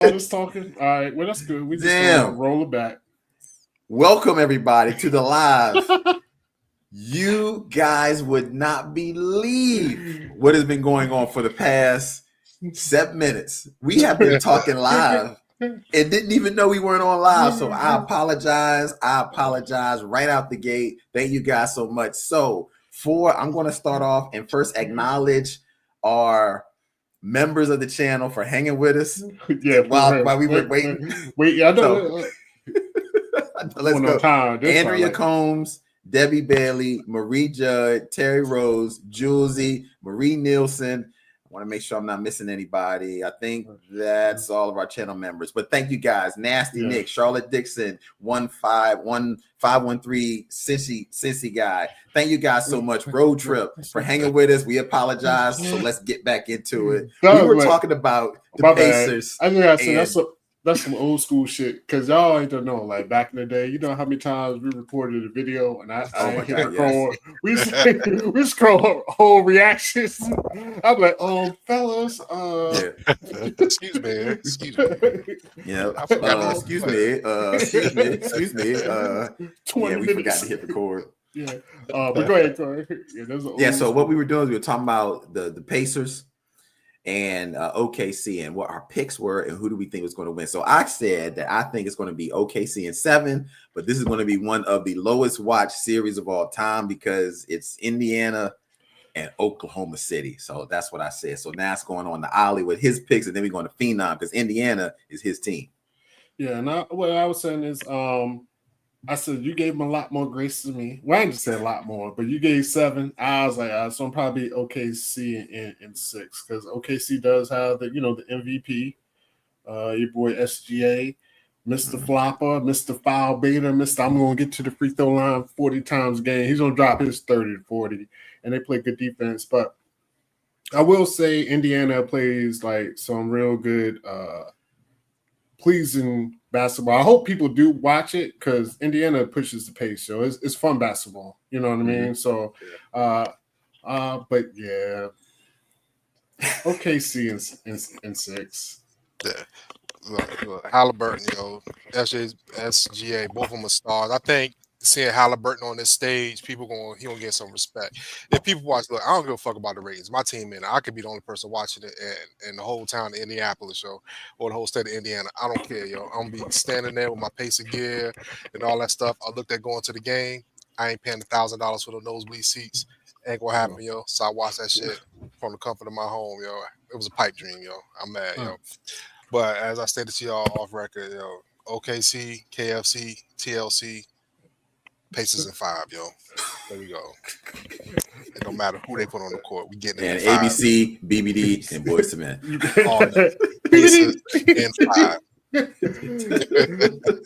All this talking. All right, well that's good. We just roll it back. Welcome everybody to the live. You guys would not believe what has been going on for the past 7 minutes. We have been talking live and didn't even know we weren't on live. So I apologize. Right out the gate. Thank you guys so much. So I'm going to start off and first acknowledge our members of the channel for hanging with us. Yeah, while we were waiting. Wait, I know. Let's go. Andrea Combs, Debbie Bailey, Marie Judd, Terry Rose, Julesy, Marie Nielsen. I want to make sure I'm not missing anybody. I think that's all of our channel members. But thank you guys. Nasty Nick, Charlotte Dixon, 1513, Cincy Guy. Thank you guys so much. Road Trip for hanging with us. We apologize. So let's get back into it. We were talking about the Pacers. I think I said that's some old school shit. Because y'all ain't don't know. Like back in the day, you know how many times we recorded a video and I hit scroll. We scroll whole reactions. I'm like, fellas, excuse me. Yeah. Excuse me. 20 minutes. We forgot to hit record. Yeah. But go ahead, Corey. So what we were doing is we were talking about the Pacers and OKC and what our picks were and who do we think was going to win. So I said that I think it's going to be OKC in 7, but this is going to be one of the lowest watched series of all time because it's Indiana and Oklahoma City. So that's what I said. So now it's going on to Ollie with his picks, and then we're going to Phenom because Indiana is his team. Yeah, and what I was saying is I said you gave him a lot more grace than me. Well, I didn't say a lot more, but you gave 7. I was like, so I'm probably OKC in 6 because OKC does have the MVP, your boy SGA, Mr. Flopper, Mr. Foul Beta, Mr. I'm gonna get to the free throw line 40 times a game. He's gonna drop his 30 to 40, and they play good defense. But I will say Indiana plays like some real good, pleasing basketball. I hope people do watch it because Indiana pushes the pace. So it's fun basketball. You know what I mean? So, but yeah, OKC in 6. Yeah. Look, Halliburton, SGA, both of them are stars. I think seeing Halliburton on this stage, he gonna get some respect. If people watch, look, I don't give a fuck about the ratings. My team I could be the only person watching it, and the whole town of Indianapolis, or the whole state of Indiana. I don't care, I'm gonna be standing there with my Pacer gear and all that stuff. I looked at going to the game. I ain't paying $1,000 for the nosebleed seats. Ain't gonna happen, So I watched that shit from the comfort of my home, It was a pipe dream, I'm mad, But as I stated to y'all off record, OKC, KFC, TLC, Pacers in 5, There we go. It don't matter who they put on the court. We getting it. And ABC, BBD, and Boys to Men. All Pacers in 5.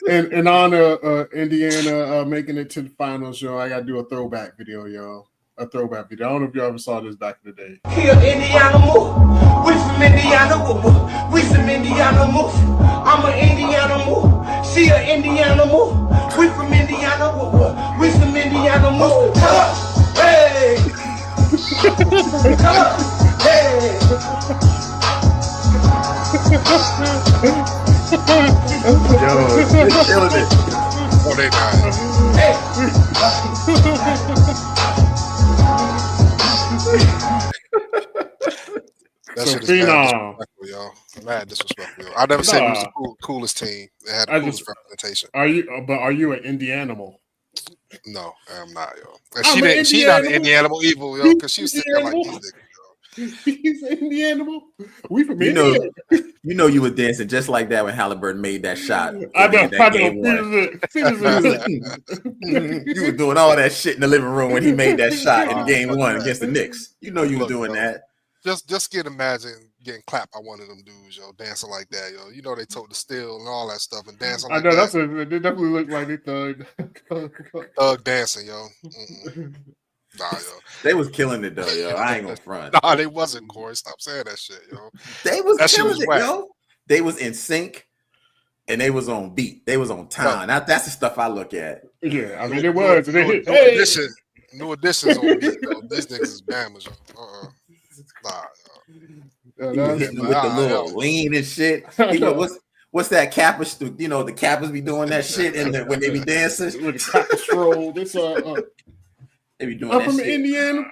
In honor of Indiana making it to the finals, I got to do a throwback video, A throwback video. I don't know if you ever saw this back in the day. Here, Indiana move. We from Indiana move. We some Indiana move. I'm an Indiana move. She an Indiana move. We from Indiana move. We some Indiana move. Come on. Hey. Come on. Hey. They're killing it. Oh, they not. Hey. That shit is mad disrespectful, Mad disrespectful, I never said we was the coolest team that had the coolest representation. Are you an Indianimal? No, I'm not, She not an Indianimal evil, because she was sitting there like these niggas, He's an Indianimal. We from Indiana. You were dancing just like that when Halliburton made that shot. I know. You were doing all that shit in the living room when he made that shot in game 1 against the Knicks. You were doing that. Just imagine getting clapped by one of them dudes, dancing like that, they told the steel and all that stuff and dancing like that. They definitely look like they thug. Thug dancing, Nah, They was killing it though, I ain't gonna front. Nah, they wasn't, Corey. Stop saying that shit, They was killing it, They was in sync and they was on beat. They was on time. That's the stuff I look at. Yeah, I mean it was. New additions on beat though. These niggas is Bama's, Nah, hitting with the little lean and shit. what's that Kappas? You know, the Kappas be doing that shit when they be dancing. With the Kappa stroll. They They be doing I'm that from shit. Indiana.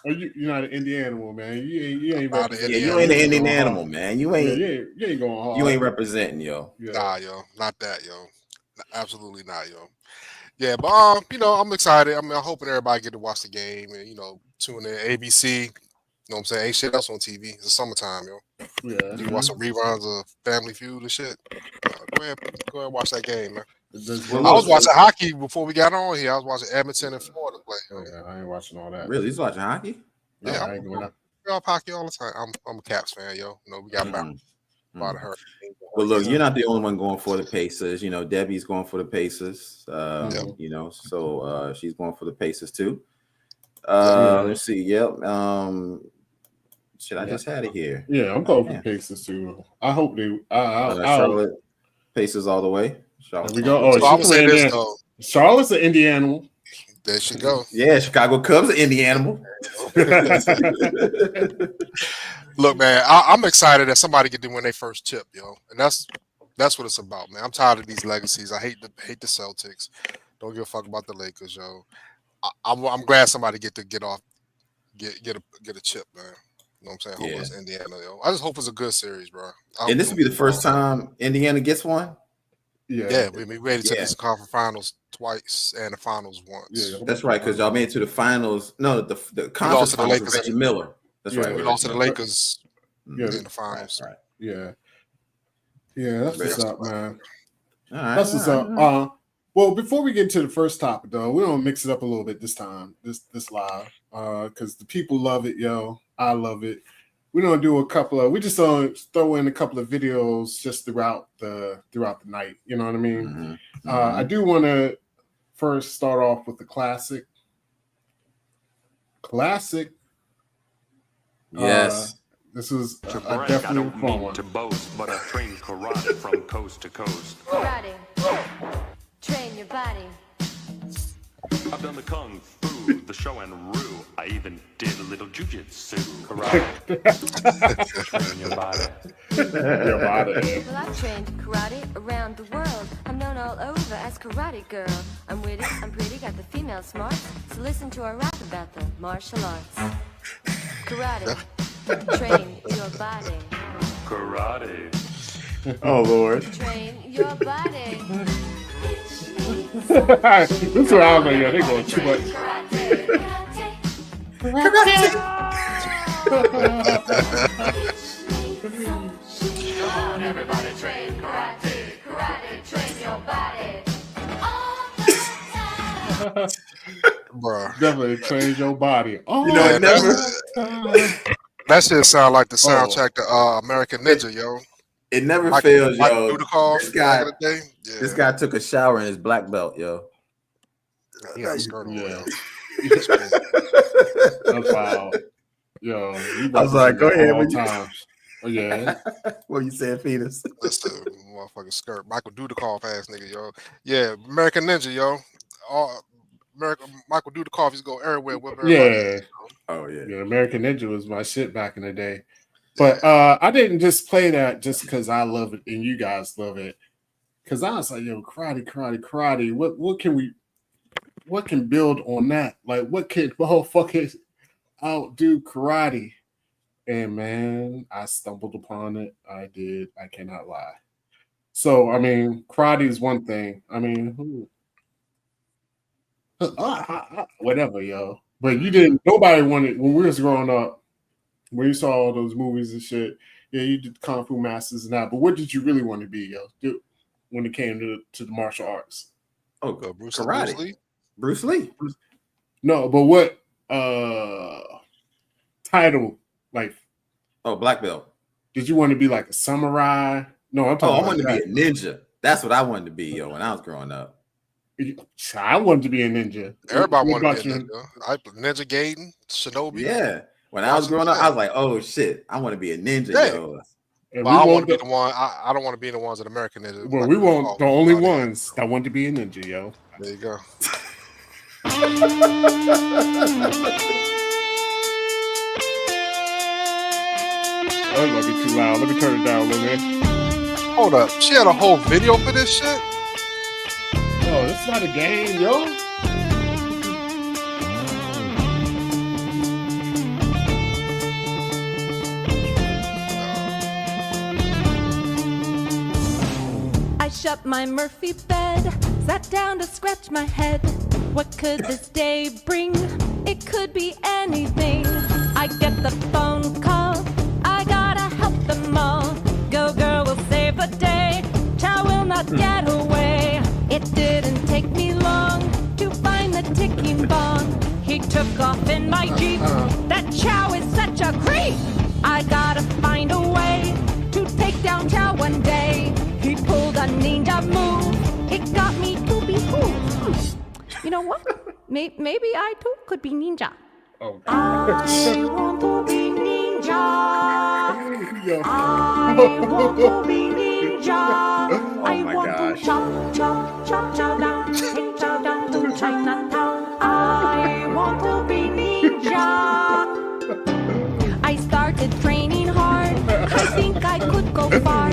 Oh, you're not an Indiana man. You ain't representing. Yeah, you ain't an Indian animal, man. You ain't going hard. You ain't representing, yo. Yeah. Nah, yo, not that, yo. Absolutely not, yo. Yeah, but you know, I'm excited. I mean, I'm hoping everybody get to watch the game and tune in ABC. You know what I'm saying? Ain't shit else on TV. It's the summertime, yo. Yeah. You can watch some reruns of Family Feud and shit. Go ahead and watch that game, man. I was watching hockey before we got on here. I was watching Edmonton and Florida play. Oh, yeah, I ain't watching all that. Really? He's watching hockey? Yeah, I ain't going out. I watch hockey all the time. I'm a Caps fan, yo. We got about her. Well, look, you're not the only one going for the Pacers. You know, Debbie's going for the Pacers. You know, so she's going for the Pacers too. Let's see. Yep. Shit, I just had it here. Yeah, I'm going for the Pacers too. I hope they. Charlotte Pacers all the way. There we go. Oh, so I would say this though. Charlotte's an indie animal. There she go. Yeah, Chicago Cubs an indie animal. Look, man, I'm excited that somebody get to win their first chip, yo, and that's what it's about, man. I'm tired of these legacies. I hate the Celtics. Don't give a fuck about the Lakers, yo. I'm glad somebody get a chip, man. You know what I'm saying? Hope it's Indiana, yo. I just hope it's a good series, bro. And this will be the first time Indiana gets one. Yeah, we made it to the conference finals twice and the finals once. Yeah, that's right, because y'all made it to the finals. No, the conference finals with Reggie Miller. That's right. We lost to the Lakers in the finals. Right. Yeah. Yeah, that's what's up, man. All right, that's what's up. Well, before we get into the first topic, though, we're gonna mix it up a little bit this time, this live, because the people love it, yo. I love it. We're gonna do we just throw in a couple of videos just throughout the night. You know what I mean? I do want to first start off with the classic. Yes. This is To definitely fun one. To boast, but I train karate from coast to coast. Karate. Train your body. I've done the kung fu, the show and rue. I even did a little jujitsu. Karate. Train your body. Your body. Well, I've trained karate around the world. I'm known all over as Karate Girl. I'm witty, I'm pretty, got the female smarts. So listen to our rap about the martial arts. Karate. Train your body. Karate. Oh Lord. Train your body. This is what I was like, yeah, they going too much. Come on, everybody, train karate. Karate, train your body. Bro. Definitely train your body. Oh, You know, it never. That shit sound like the soundtrack to American Ninja, yo. It never fails, yo. This guy took a shower in his black belt, yo. He got a skirt on, yo. That's wild. Yo, I was like, go ahead. Oh, yeah. What you saying, Fetus? That's the motherfucking skirt. Michael Dudikoff ass nigga, yo. Yeah, American Ninja, yo. Michael Dudikoff used to go everywhere with everybody. Oh, yeah. Yeah, American Ninja was my shit back in the day. But I didn't just play that just because I love it and you guys love it. Because I was like, yo, karate. What can build on that? Like, what can motherfuckers outdo karate? And man, I stumbled upon it. I did. I cannot lie. So, I mean, karate is one thing. I mean, whatever, yo. But you didn't. Nobody wanted when we was growing up. When you saw all those movies and shit, yeah, you did Kung Fu Masters and that. But what did you really want to be, yo? Dude, when it came to the martial arts? Oh, Bruce Lee. No, but what title? Like, black belt. Did you want to be like a samurai? No, I'm talking. I wanted to be a ninja. That's what I wanted to be, yo, when I was growing up. I wanted to be a ninja. Everybody wanted to be a ninja. Ninja Gaiden, Shinobi. Yeah. When I was growing up, I was like, "Oh shit, I want to be a ninja." Yo. But I want to be the one. I don't want to be the ones that American Ninja. Well, we want the only ones that want to be a ninja, yo. There you go. That's gonna be too loud. Let me turn it down a little bit. Hold up. She had a whole video for this shit? Yo, it's not a game, yo. I shut my Murphy bed, sat down to scratch my head. What could this day bring? It could be anything. I get the phone call, I gotta help them all. Go girl will save the day, Chow will not get away. It didn't take me long to find the ticking bomb. He took off in my Jeep, that Chow is such a creep. I gotta find a way to take down Chow one day. He pulled a ninja move, it got me to be cool. You know what? Maybe I too could be ninja. Oh, I want to be ninja. yo. I want to be ninja. I my want gosh. to chop, chop, chop, chow down, take chow down to Chinatown. I want to be ninja. I started training hard. I think I could go far.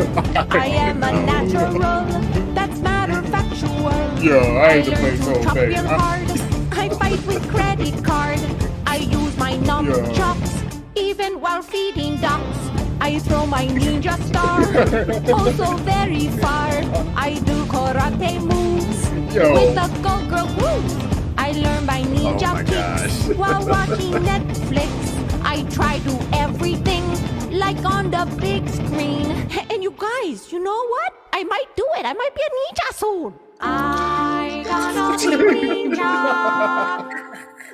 I am a natural. That's matter factual. Yo, I hate to play learned this to whole chop thing. real hard. I fight with credit card. I use my nunchucks, even while feeding ducks. I throw my ninja star, also very far. I do karate moves Yo. with a go-girl groove. I learn my ninja my kicks gosh. while watching Netflix. I try to everything like on the big screen. And you guys, you know what? I might do it. I might be a ninja soon. I gonna be ninja.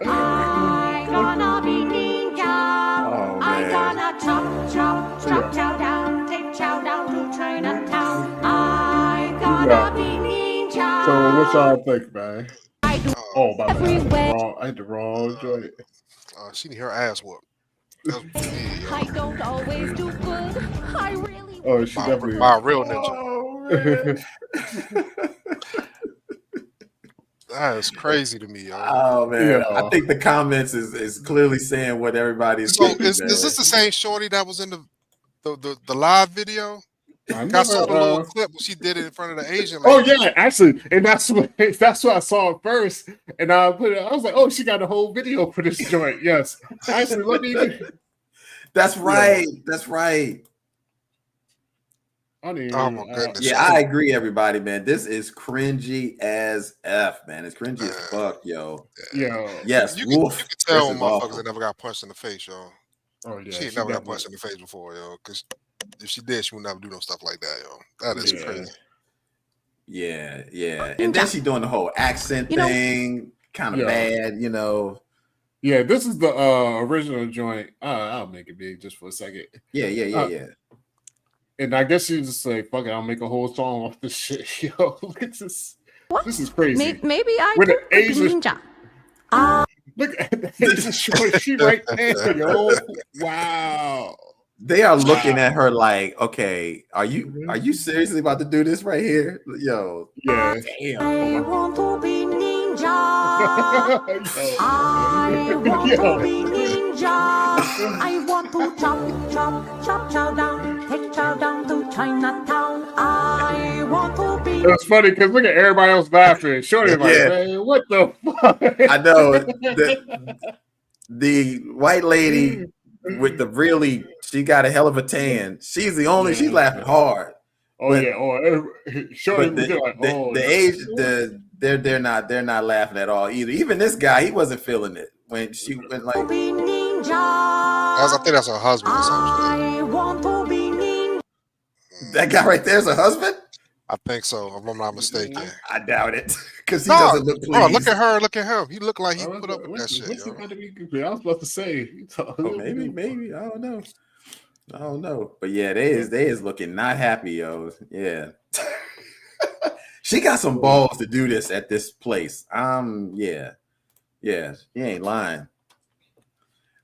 I gonna be ninja. Oh, I man. gonna chop chow down, take chow down to Chinatown. I gonna be ninja. So what y'all think, man? I do Oh, by the way, everywhere. I had the wrong joint. She need her ass whooped. That's what she did, yo. I don't always do good. I really Oh, she definitely. By a real ninja. Oh, man. That is crazy to me, yo. Oh man, Yeah. I think the comments is clearly saying what everybody's So thinking. is this the same shorty that was in the live video? I I saw the never, little clip when she did it in front of the Asian Oh lady. yeah, actually, and that's what I saw it first, and I put it. I was like, oh, she got a whole video for this joint. Yes, actually, let me. That's right. That's right. I mean, Oh my goodness. Yeah, I agree, everybody, man. This is cringy as F, man. It's cringy as fuck, yo. yeah. Yes, You can woof. tell This is motherfuckers awful. that never got punched in the face, yo. Oh yeah, She ain't never got punched in the face before, yo. Because if she did, she would never do no stuff like that, yo. That is crazy. Yeah, yeah. And then she doing the whole accent thing, kind of bad, you know. Yeah, this is the original joint. I'll make it big just for a second. Yeah. And I guess you just say, "Fuck it, I'll make a whole song off this shit." Yo, look at this. What? This is crazy. Maybe I With do an could be Asian- ninja. Look at the Asian short. She right there, yo. Wow. They are looking at her like, okay, are you seriously about to do this right here? Yo, Yeah. damn. I want to be ninja. Yo. I want Yo. to be ninja. I want to chop chow down, take chow down to Chinatown. I want to be. It's funny because look at everybody else laughing. Shorty like, Yeah. man, what the fuck? I know the white lady with the really, she got a hell of a tan. She's the only, she's laughing hard. Oh But- yeah, Shorty But was like, oh, the age, they're not laughing at all either. Even this guy, he wasn't feeling it when she went like, Be ninja. I think that's her husband or something. I want to be ninja. that guy right there's a husband. I think so, if I'm not mistaken. I doubt it because he No, doesn't look bro, pleased. look at her, look at him. He looked like he Oh, put up with that shit, what's yo. about to be? I was about to say, Oh, maybe. I don't know. But yeah, they is looking not happy, yo. Yeah. She got some balls to do this at this place. Yeah, she ain't lying.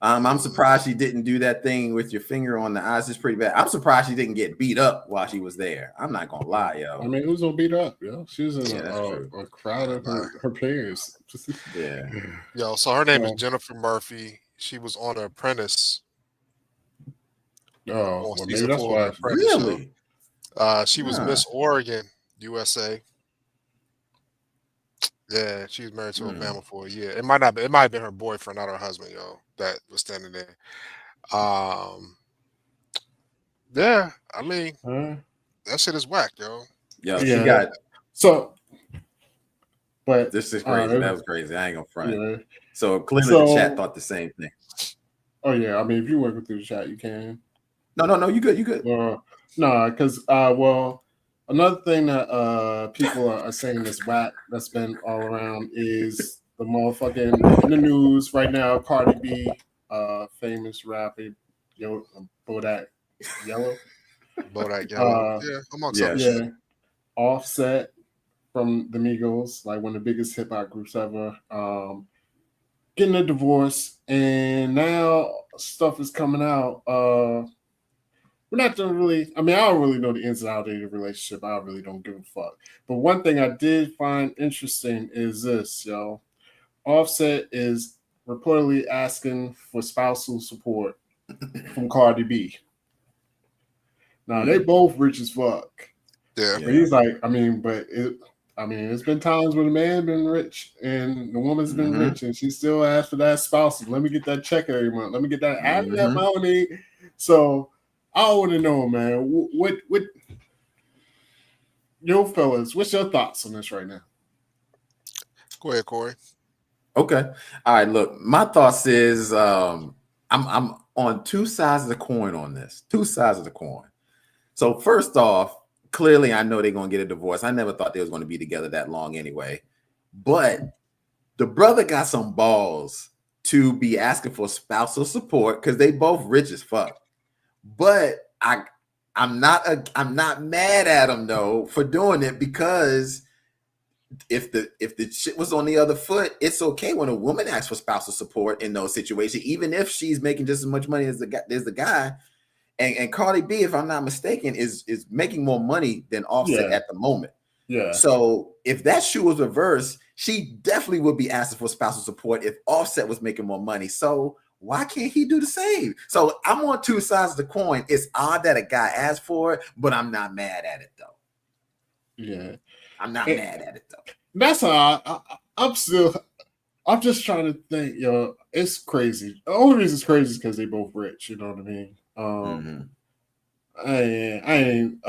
I'm surprised she didn't do that thing with your finger on the eyes. It's pretty bad. I'm surprised she didn't get beat up while she was there. I'm not gonna lie, yo. I mean, who's gonna beat her up? Yo, she was in Yeah, that's true. a crowd of her peers. Yeah. Yo, so her name is Jennifer Murphy. She was on The Apprentice. Oh, well, maybe season that's 4 why. of The Apprentice, yo. Really? She was Miss Oregon, USA. Yeah, she was married to Obama for a year. It might not be, it might have been her boyfriend, not her husband, yo, that was standing there. Um, yeah, I mean, that shit is whack, yo. Yeah, she Yeah. got So, but this is crazy. That was crazy. I ain't gonna front. yeah. So clearly the chat thought the same thing. Oh yeah, I mean, if you're working through the chat, you can. No, you good, you good. No, because well, another thing that people are saying is whack that's been all around is the motherfucking in the news right now. Cardi B, famous rapper, Bodak Yellow. Bodak Yellow. Yeah, amongst other shit. Offset from the Migos, like one of the biggest hip hop groups ever. Getting a divorce, and now stuff is coming out. We're not doing really. I mean, I don't really know the ins and outs of the relationship. I really don't give a fuck. But one thing I did find interesting is this, yo. Offset is reportedly asking for spousal support from Cardi B. Now they both rich as fuck. Yeah. But he's like, I mean, it's been times when the man been rich and the woman's been rich, and she still asks for that spousal. Let me get that check every month. Let me get that out of that money. So I want to know, man, what yo fellas, what's your thoughts on this right now? Go ahead, Corey. Okay. All right. Look, my thoughts is I'm on two sides of the coin on this. Two sides of the coin. So first off, clearly I know they're gonna get a divorce. I never thought they was gonna be together that long anyway. But the brother got some balls to be asking for spousal support because they both rich as fuck. But I'm not mad at him though for doing it, because if the shit was on the other foot, it's okay when a woman asks for spousal support in those situations, even if she's making just as much money as the guy. And Cardi B, if I'm not mistaken, is making more money than Offset at the moment. Yeah. So if that shoe was reversed, she definitely would be asking for spousal support if Offset was making more money. So why can't he do the same? So I'm on two sides of the coin. It's odd that a guy asked for it, but I'm not mad at it though. Yeah. I'm not mad at it though. That's how I'm just trying to think, yo, it's crazy. The only reason it's crazy is because they both rich, you know what I mean? I ain't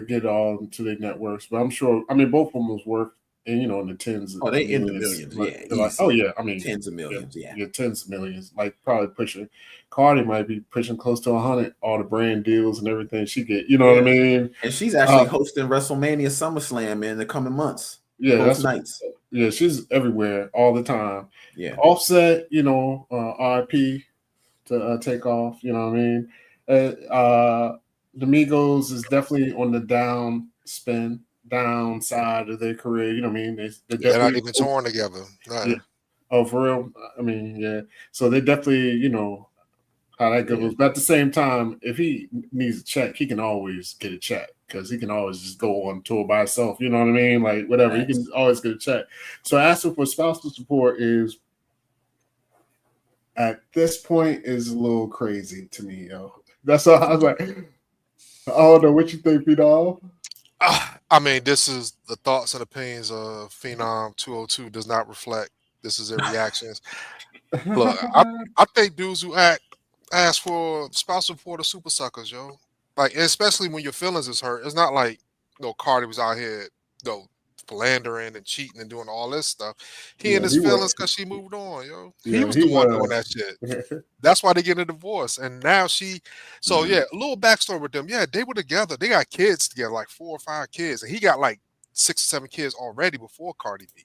get all into their net worths, but I'm sure. I mean, both of them was worth, and in the tens. Oh, they in the millions. Like, Yeah. like, oh yeah, I mean, tens of millions. Yeah, tens of millions. Like probably pushing. Cardi might be pushing close to 100. All the brand deals and everything she get. You know what I mean? And she's actually hosting WrestleMania SummerSlam in the coming months. Yeah, both nights. Yeah, she's everywhere all the time. Yeah. Offset, RP to take off. You know what I mean? The Migos is definitely on the downside of their career. You know what I mean? They're not even torn together. Yeah. Oh, for real? I mean, yeah. So they definitely, how that goes. But at the same time, if he needs a check, he can always get a check because he can always just go on tour by himself. You know what I mean? Like whatever, he can always get a check. So asking for spousal support is, at this point, is a little crazy to me, yo. That's all I was like. I don't know what you think, Phenom. I mean, this is the thoughts and opinions of Phenom 202 does not reflect. This is their reactions. Look, I think dudes who ask for spousal support are super suckers, yo. Like, especially when your feelings is hurt. It's not like Cardi was out here, philandering and cheating and doing all this stuff. He in his feelings because she moved on, yo. He was the one doing that shit. That's why they get a divorce. And now a little backstory with them. Yeah, they were together. They got kids together, like 4 or 5 kids. And he got like 6 or 7 kids already before Cardi B.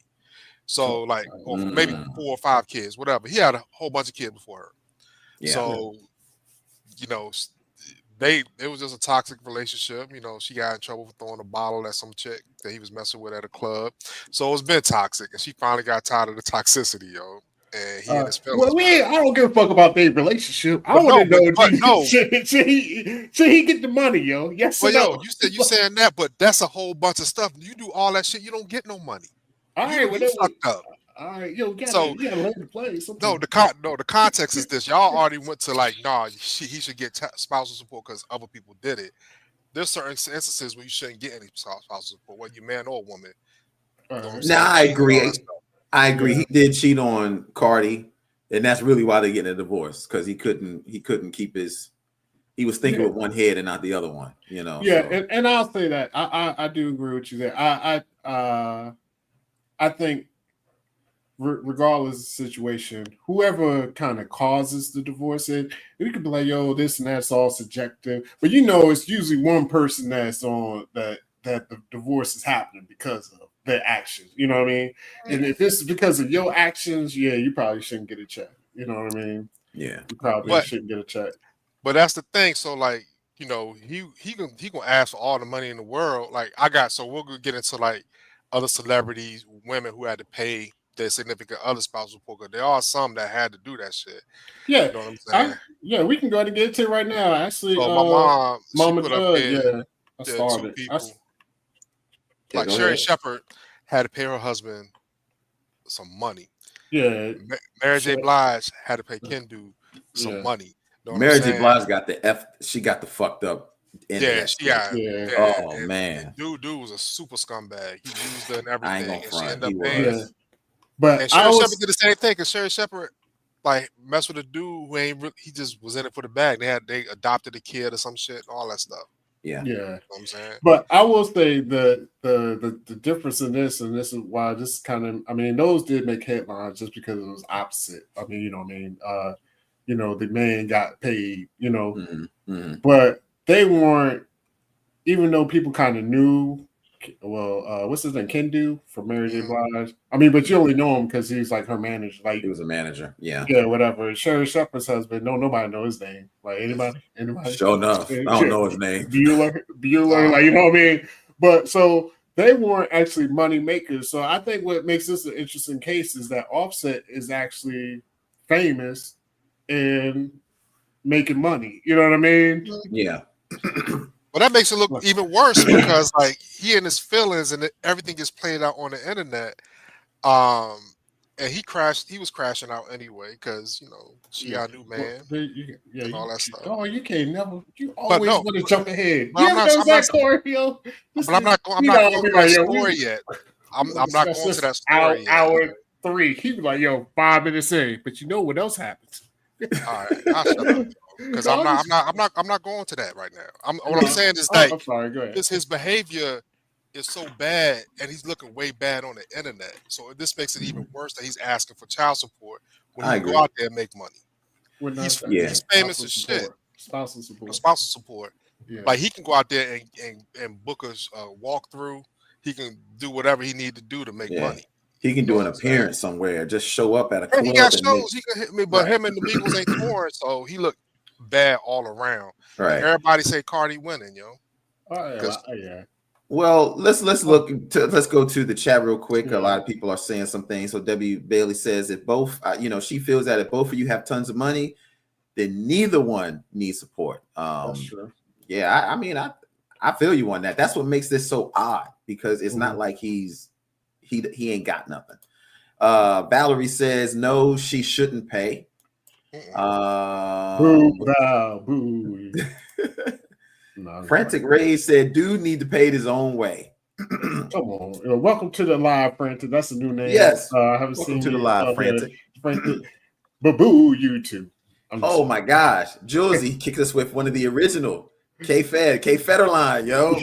So or maybe 4 or 5 kids, whatever. He had a whole bunch of kids before her. Yeah. So, it was just a toxic relationship. She got in trouble for throwing a bottle at some chick that he was messing with at a club. So it's been toxic, and she finally got tired of the toxicity, yo. And he and his feelings. Well, I don't give a fuck about their relationship. I want to know, should he get the money, yo? Yes or no? You saying that, but that's a whole bunch of stuff. You do all that shit, you don't get no money. All right, you fucked up. All right, you gotta learn to play. The context is this. Y'all already went to he should get spousal support because other people did it. there's certain instances where you shouldn't get any spousal support, whether you're man or woman. You know what I'm Right. saying? Nah, I Cheating and all agree. that stuff. I agree. Yeah. He did cheat on Cardi, and that's really why they're getting a divorce, because he couldn't keep his. He was thinking Yeah. with one head and not the other one. You know. Yeah, So. and I'll say that I do agree with you there. I think regardless of the situation, whoever kind of causes the divorce, we could be like, yo, this and that's all subjective, but it's usually one person that's on that the divorce is happening because of their actions. You know what I mean? And if it's because of your actions, yeah, you probably shouldn't get a check. You know what I mean? Yeah. You probably But- shouldn't get a check. But that's the thing. So like, he gonna ask for all the money in the world. Like so we'll get into like other celebrities, women who had to pay their significant other spousal support. 'Cause there are some that had to do that shit. Yeah, You know what I'm saying? we can go ahead and get into it right now. Actually, So my mom, she Mama put Doug, up there I two started. people. Yeah, Like go Sherry ahead. Shepherd had to pay her husband some money. Yeah, Mary J. Sure. Blige had to pay Kendu some Yeah. money. You know what Mary I'm J. saying? Blige got the F. She got the fucked up end of Yeah, that she shit. got. Yeah. Oh, and man. dude was a super scumbag. He used her and I ain't everything, gonna and she front. ended He up paying. was. Yeah. But And I Sherry was Shepherd did the same thing because Sherry Shepherd like messed with a dude who ain't really, he just was in it for the bag. They adopted a kid or some shit and all that stuff. Yeah. yeah. You know what I'm saying? But I will say the difference in this, and this is why this kind of, I mean, those did make headlines just because it was opposite. I mean, you know what I mean? The man got paid, but they weren't, even though people kind of knew, what's his name? Kendu from Mary J. Blige. I mean, but you only know him because he's like her manager. Like, He was a manager. Yeah. yeah, whatever. Sherry Shepherd's husband, nobody know his name. Like, anybody? Sure enough. I don't know his name. Bueller, like, you know what I mean? But so they weren't actually money makers. So I think what makes this an interesting case is that Offset is actually famous and making money. You know what I mean? Yeah. But that makes it look even worse because like he in his feelings and everything gets played out on the internet. And he was crashing out anyway because she got a new man and all that stuff. Oh, you can't never. You But always no, want to jump ahead. but You I'm ever not- notice I'm that, not- Corey? Yo? But I'm not going to that story yet. I'm not going to that story yet. Hour 3. He was like, yo, 5 minutes in. But you know what else happens? All right, I'll shut up because I'm not going to that right now. What I'm saying is like I'm sorry. Go ahead. his behavior is so bad and he's looking way bad on the internet. So this makes it even worse that he's asking for child support when I he agree. go out there and make money. He's famous as shit. Spousal support. Spousal support. Yeah. Like he can go out there and book a walkthrough. He can do whatever he need to do to make money. He can do an appearance somewhere. Just show up at a club. And he got shows. He can hit me, but him and the Migos ain't touring, so he looked bad all around. Right. Everybody say Cardi winning, yo. Yeah. Well, let's go to the chat real quick. A lot of people are saying some things. So Debbie Bailey says if both, she feels that if both of you have tons of money, then neither one needs support. That's true. Yeah, I mean, I feel you on that. That's what makes this so odd because it's not like he ain't got nothing. Valerie says no, she shouldn't pay. Boo. Frantic Ray said, dude need to pay it his own way. Come on. Welcome to the live, Frantic. That's a new name. Yes. I haven't Welcome seen to the live, Frantic. Boo, you too. My gosh. Julesy kicked us with one of the original K-Federline, yo.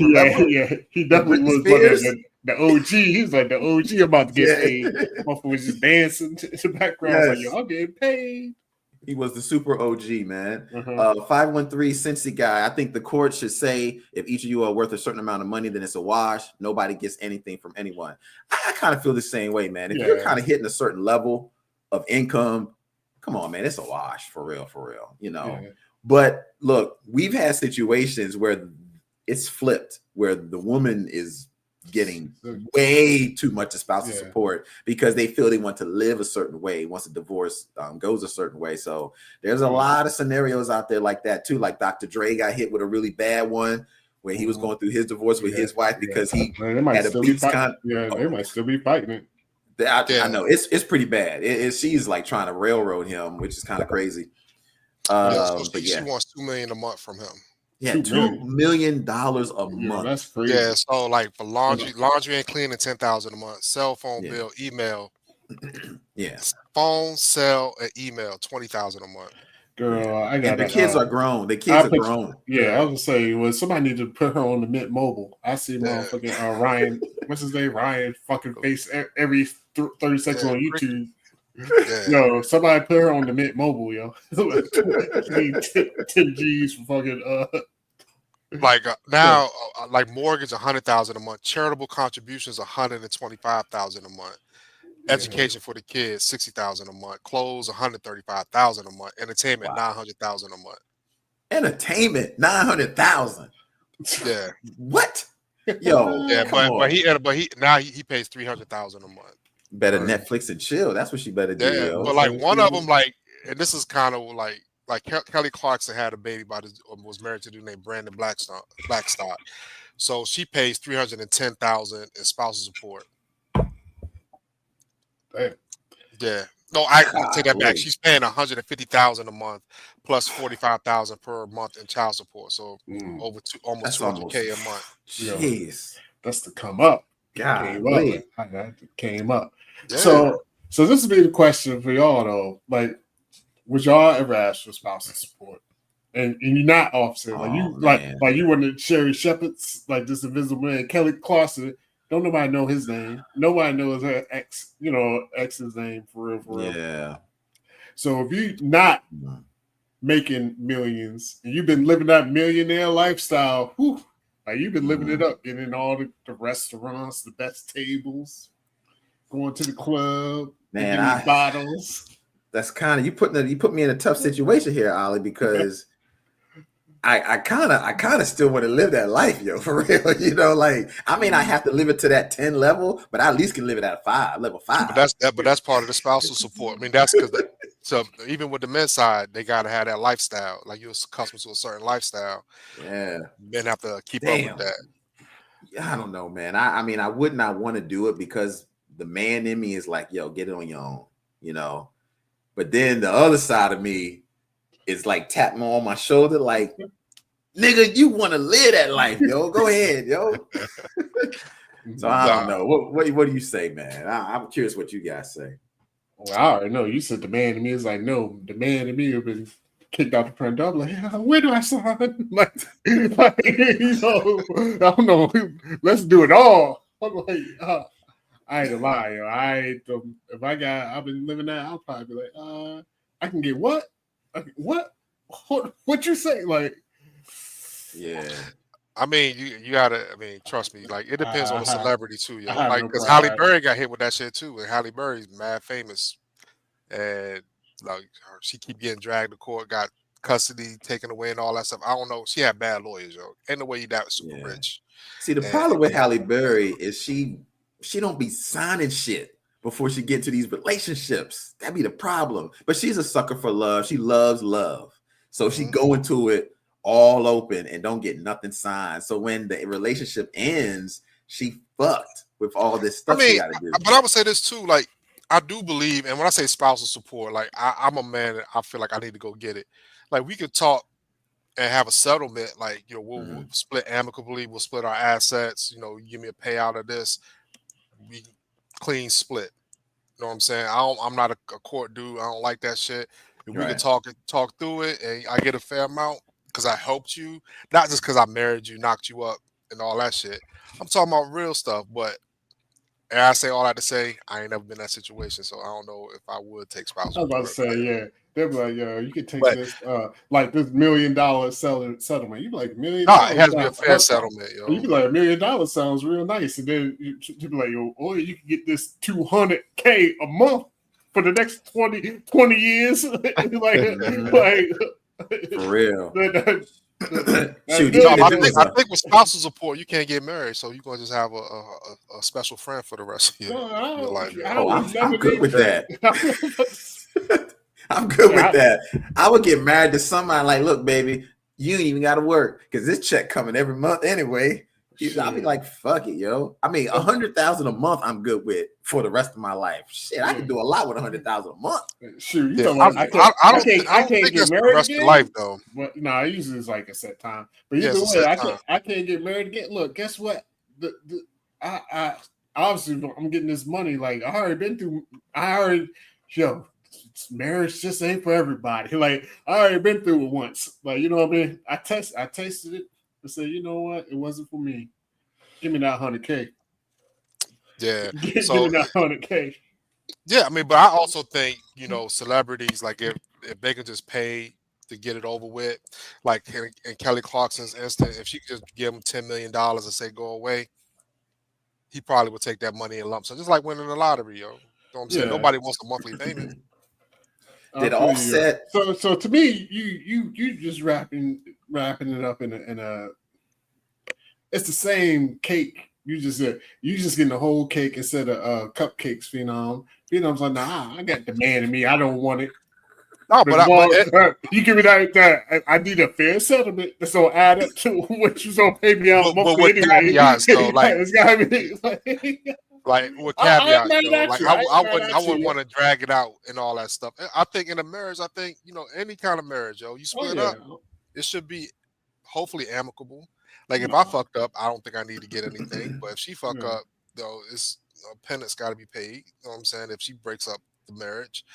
Yeah. He definitely was one of the OG. He's like the OG about to get paid. Motherfucker was just dancing to the background. Yes. Like, yo, I'm getting paid. He was the super OG, man. 513 Cincy guy. I think the court should say if each of you are worth a certain amount of money, then it's a wash. Nobody gets anything from anyone. I kind of feel the same way, man. If you're kind of hitting a certain level of income, come on, man, it's a wash for real, Yeah. But look, we've had situations where it's flipped, where the woman is getting way too much spousal support because they feel they want to live a certain way once a divorce goes a certain way. So there's a lot of scenarios out there like that too. Like Dr. Dre got hit with a really bad one where he was going through his divorce with his wife because he had a beats con. They might still be fighting it. I know it's pretty bad. She's like trying to railroad him, which is kind of crazy. She wants $2 million a month from him. Yeah, $2 $2 million a Yeah, month. that's crazy. Yeah, so like for laundry and cleaning, 10,000 a month. Cell phone Yeah. bill, email, Yeah. phone, cell, and email, 20,000 a month. Girl, I And got the kids are grown. The kids are grown. Yeah, I was gonna say, well, somebody need to put her on the Mint Mobile. I see motherfucking Ryan, what's his name? Ryan fucking face every 30 seconds on YouTube. Yeah. Yo, somebody put her on the Mint Mobile, yo. 10 G's for fucking Like now, like mortgage 100,000 a month, charitable contributions 125,000 a month, education for the kids 60,000 a month, clothes 135,000 a month, entertainment 900,000 a month. Entertainment 900,000. Yeah, What? Yo, yeah, come on. but he now he pays 300,000 a month. Better Netflix and chill. That's what she better do. Yeah, Yo. but like one of them, like, and this is kind of like Kelly Clarkson had a baby by this, was married to a dude named Brandon Blackstock. So she pays 310,000 in spousal support. Damn. Yeah. No, I take that back. She's paying 150,000 a month plus 45,000 per month in child support. So almost 200K a month. Jeez, that's to come up. God, came up. Yeah. So this would be the question for y'all though. Like, would y'all ever ask for spousal support? And you're not Offset. Like you were the Sherry Shepherds, like this invisible man, Kelly Clarkson. Don't nobody know his name. Nobody knows her ex's name for real. Yeah. So if you're not making millions and you've been living that millionaire lifestyle, like you've been living it up, getting all the restaurants, the best tables, going to the club, man, bottles. That's kind of you put me in a tough situation here, Ollie, because I kind of still want to live that life, yo, for real. You know, like I mean, I have to live it to that 10 level, but I at least can live it at level 5. But that's part of the spousal support. I mean, that's because so even with the men's side, they gotta have that lifestyle. Like you're accustomed to a certain lifestyle. Yeah, men have to keep up with that. Yeah, I don't know, man. I mean, I would not want to do it because the man in me is like, yo, get it on your own, you know. But then the other side of me is like tapping me on my shoulder, like, nigga, you want to live that life, yo. Go ahead, yo. So I don't know. What do you say, man? I'm curious what you guys say. Well, I already know. You said the man to me is like, no, the man to me have been kicked out the print. I'm like, where do I sign? like, you know, I don't know. Let's do it all. I'm like, I ain't gonna lie, yo. I've been living that, I'll probably be like, I can get what? What you say? Like, yeah. I mean, you gotta. I mean, trust me. Like, it depends on the celebrity too, yo. Like, because Halle Berry got hit with that shit too, and Halle Berry's mad famous, and like she keep getting dragged to court, got custody taken away, and all that stuff. I don't know. She had bad lawyers, yo. Ain't no way you that super rich. See, the problem with Halle Berry is she don't be signing shit before she get to these relationships. That'd be the problem. But she's a sucker for love. She loves love, so she go into it all open and don't get nothing signed. So when the relationship ends, she fucked with all this stuff she got to do. But I would say this too, like I do believe, and when I say spousal support, like I'm a man that I feel like I need to go get it. Like we could talk and have a settlement, like, you know, we'll split amicably, we'll split our assets, you know, you give me a payout of this, we clean split. You know what I'm saying? I'm not a court dude. I don't like that shit. If we can talk through it and I get a fair amount because I helped you, not just because I married you, knocked you up, and all that shit. I'm talking about real stuff, but and I say all that to say I ain't never been in that situation, so I don't know if I would take spousal. I was about to say, yeah. They're like, yo, you could take this, like this $1 million settlement. You be like, $1 million? No, it has to be a fair settlement, yo. You be like, $1 million sounds real nice, and then you be like, yo, or you can get this $200K a month for the next 20 years. like, for real. Shoot, I think with spousal support, you can't get married, so you're gonna just have a special friend for the rest of your life. I'm good with that. I'm good with that. I would get married to somebody like, look, baby, you ain't even got to work because this check coming every month anyway. I'll be like, fuck it, yo. I mean, 100,000 a month, I'm good with for the rest of my life. Shit, I can do a lot with 100,000 a month. Shoot, you Yeah, talking about I can't think get that's the married rest of again. life though. But no, usually it's like a set time. But Yeah, either it's a way, set time. I can't get married again. Look, guess what? I obviously I'm getting this money. Like yo, marriage just ain't for everybody. Like I already been through it once. Like you know what I mean? I tasted it and said, you know what? It wasn't for me. Give me that 100K. Yeah. Give me So that 100K. yeah, I mean, but I also think, celebrities, like if they can just pay to get it over with, like in Kelly Clarkson's instance, if she could just give him $10 million and say go away, he probably would take that money in lump sum, just like winning the lottery, yo. You know what I'm saying? Yeah. Nobody wants a monthly payment. Did I feel you. Offset? So to me, you just wrapping it up in a. It's the same cake. You just getting the whole cake instead of cupcakes. Phenom's like, nah, I got the man in me. I don't want it. No, but you give me that. I need a fair settlement that's gonna add up to what you're gonna pay me out but monthly with anyway. caveats though, like It's gotta be like with I caveats ain't though, mad at like you. I ain't mad wouldn't at you. want to drag it out and all that stuff. I think in a marriage, any kind of marriage, yo, you Oh split yeah. up, it should be hopefully amicable. Like if I fucked up, I don't think I need to get anything. But if she fuck Yeah. up, though, it's a penance got to be paid. You know what I'm saying? If she breaks up the marriage,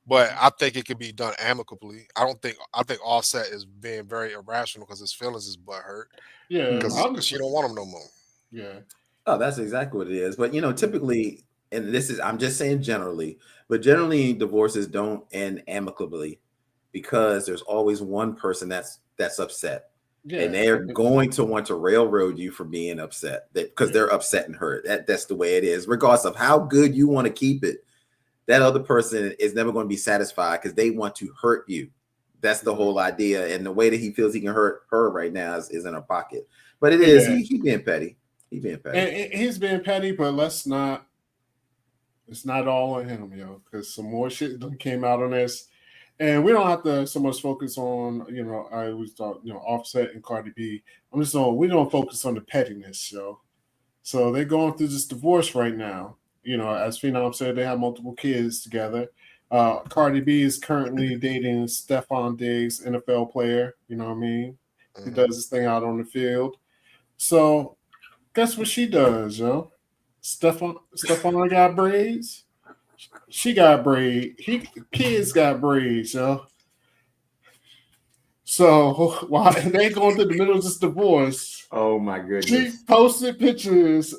but I think it could be done amicably. I think Offset is being very irrational because his feelings is butthurt Yeah. because she don't want him no more. Yeah. Oh, that's exactly what it is. But typically, and I'm just saying generally, but generally divorces don't end amicably because there's always one person that's upset. Yeah. And they're going to want to railroad you for being upset because they're upset and hurt. That's the way it is, regardless of how good you want to keep it. That other person is never going to be satisfied because they want to hurt you. That's the whole idea. And the way that he feels he can hurt her right now is in her pocket. But it is he being petty. He's being petty. And he's being petty, but it's not all on him, yo, because some more shit came out on this. And we don't have to so much focus on, I always thought, Offset and Cardi B. We don't focus on the pettiness, yo. So they're going through this divorce right now. As Phenom said, they have multiple kids together. Cardi B is currently dating Stephon Diggs, NFL player. You know what I mean? He does this thing out on the field. So guess what she does, yo? Stephon got braids. She got braids. Kids got braids, yo. So while they going through the middle of this divorce, oh my goodness, she posted pictures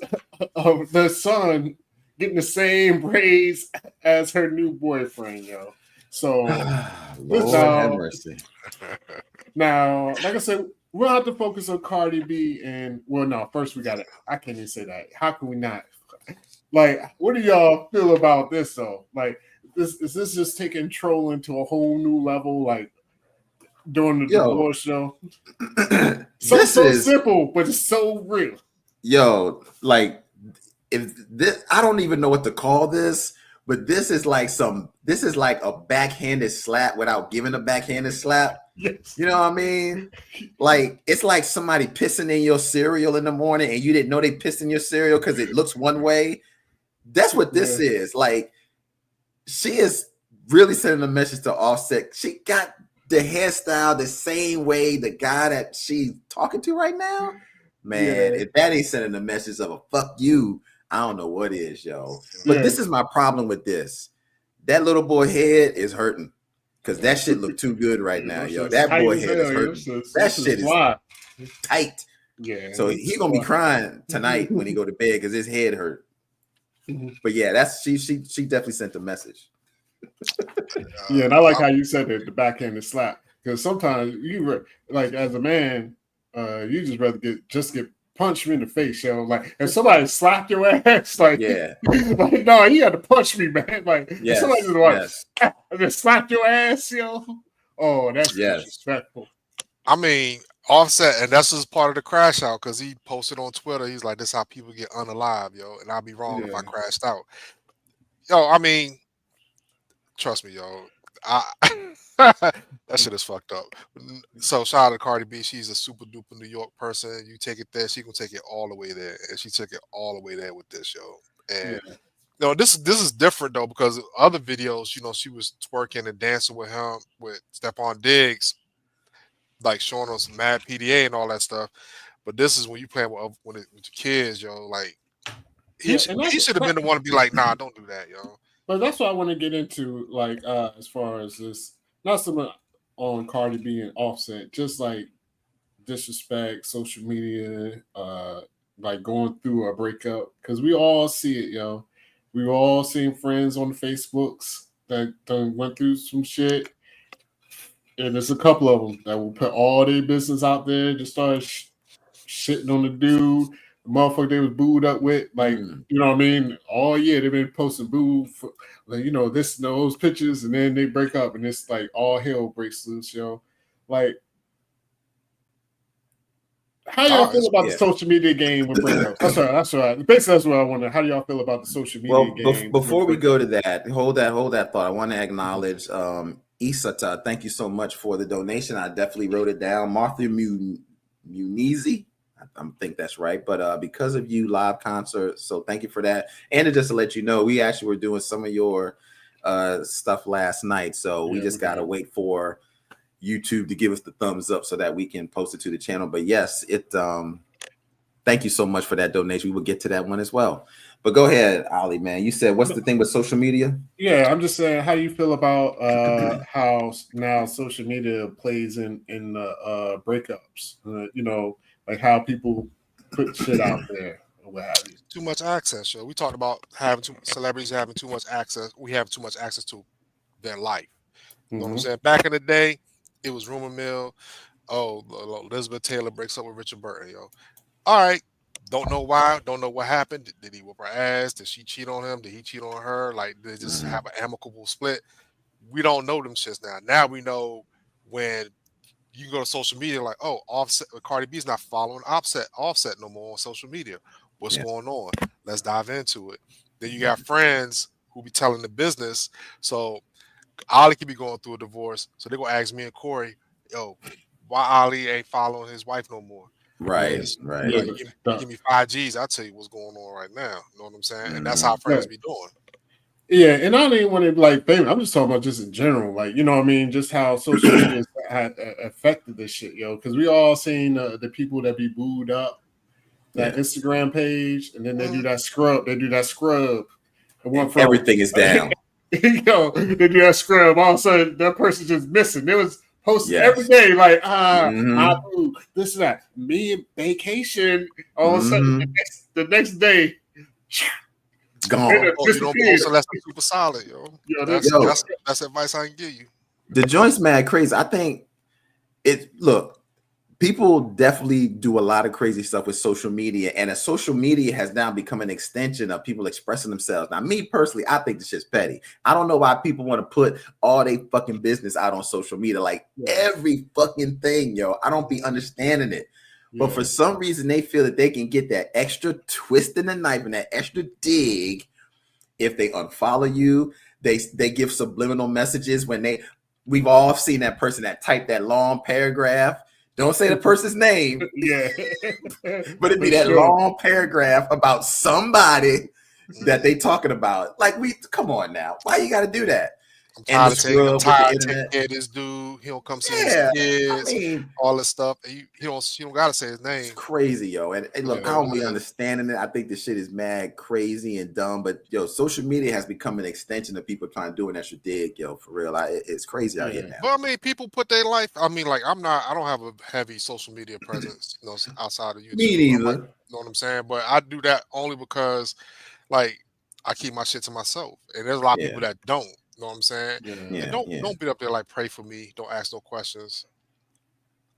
of the son getting the same braids as her new boyfriend, yo. So Lord have mercy. Now, like I said, we'll have to focus on Cardi B and first we got it. I can't even say that. How can we not? Like, what do y'all feel about this though? Like, is this just taking trolling to a whole new level? Like during the divorce show? So simple, but it's so real. Yo, like if this, I don't even know what to call this, but this is like a backhanded slap without giving a backhanded slap. Yes. You know what I mean? Like it's like somebody pissing in your cereal in the morning and you didn't know they pissed in your cereal because it looks one way. That's what this is. Like she is really sending a message to Offset. She got the hairstyle the same way the guy that she's talking to right now. Man, if that ain't sending a message of a fuck you, I don't know what is, yo. But this is my problem with this. That little boy head is hurting because that shit look too good right now, yo. That boy head is hurting. That shit is tight. Yeah. So he gonna be crying tonight when he go to bed because his head hurt. But yeah, that's she definitely sent a message. Yeah, and I like how you said it, the backhanded slap, because sometimes you like as a man, you just rather get punched in the face, yo. Like if somebody slapped your ass, like like no, you got to punch me, man. Like if somebody just slapped your ass, yo. Oh, that's disrespectful. I mean, Offset, and that's just part of the crash out because he posted on Twitter. He's like, "This is how people get unalive, yo." And I'd be wrong if I crashed out. Yo, I mean, trust me, yo. that shit is fucked up. So shout out to Cardi B. She's a super duper New York person. You take it there, she gonna take it all the way there, and she took it all the way there with this show. And this is different though, because other videos, she was twerking and dancing with him with Stephon Diggs, like showing us mad PDA and all that stuff. But this is when you playing with your kids, yo. Like he should have been the one to be like, nah, don't do that, yo. But that's what I want to get into, like as far as this, not so much on Cardi B and Offset, just like disrespect, social media, like going through a breakup, because we all see it, yo. We've all seen friends on the Facebooks that done went through some shit, and there's a couple of them that will put all their business out there, just start shitting on the dude, the motherfucker they was booed up with, like, you know what I mean? All year they've been posting boo for, like, this and those pictures, and then they break up, and it's like all hell breaks loose, yo. Like, how y'all feel about the social media game with breakups? That's right. Basically, that's what I wonder. How do y'all feel about the social media game? Before we go to that, hold that thought. I want to acknowledge Isata. Thank you so much for the donation. I definitely wrote it down. Martha Munizi. I think that's right. But because of you, live concert. So thank you for that. And just to let you know, we actually were doing some of your stuff last night. So we just got to wait for YouTube to give us the thumbs up so that we can post it to the channel. But yes, thank you so much for that donation. We will get to that one as well. But go ahead, Ali, man. You said, what's the thing with social media? Yeah, I'm just saying, how do you feel about how now social media plays in the breakups? Like how people put shit out there or what have you. Too much access, yo. We talked about celebrities having too much access. We have too much access to their life. You know what I'm saying? Back in the day, it was rumor mill. Oh, Elizabeth Taylor breaks up with Richard Burton, yo. All right. Don't know why. Don't know what happened. Did he whoop her ass? Did she cheat on him? Did he cheat on her? Like, did they just have an amicable split? We don't know them shits now. Now we know when you go to social media, like, oh, Offset, Cardi B's not following Offset no more on social media. What's going on? Let's dive into it. Then you got friends who be telling the business. So Ali could be going through a divorce. So they're going to ask me and Corey, yo, why Ali ain't following his wife no more? Right. Like, give me 5 G's. I'll tell you what's going on right now. You know what I'm saying? And that's how friends be doing. Yeah, and I don't even want to be like famous. I'm just talking about just in general, like, you know what I mean? Just how social media had affected this shit, yo. Because we all seen the people that be booed up, that Instagram page, and then they do that scrub. And everything is down. Yo, they do that scrub. All of a sudden, that person just missing. It was posted every day, like, I boo, this and that. Me and vacation. All of a sudden, the next day, gone. You don't post unless it's super solid, yo. That's advice I can give you. The joint's mad crazy. I think people definitely do a lot of crazy stuff with social media, and social media has now become an extension of people expressing themselves. Now, me personally, I think this shit's petty. I don't know why people want to put all their fucking business out on social media, like every fucking thing, yo. I don't be understanding it. But for some reason, they feel that they can get that extra twist in the knife and that extra dig if they unfollow you. They give subliminal messages when we've all seen that person that typed that long paragraph. Don't say the person's name. But it'd be that long paragraph about somebody that they talking about. Like, come on now. Why you got to do that? I'm tired of taking care of this dude. He don't come see his kids, all this stuff. You don't gotta say his name. It's crazy, yo. And look, I don't be understanding it. I think this shit is mad crazy and dumb. But yo, social media has become an extension of people trying to do an extra dig, yo. For real, it's crazy out here now. But I mean, people put their life. I mean, like, I don't have a heavy social media presence, outside of YouTube. Me neither. Like, you know what I'm saying? But I do that only because, like, I keep my shit to myself, and there's a lot of people that don't. You know what I'm saying? Don't be up there like, pray for me. Don't ask no questions.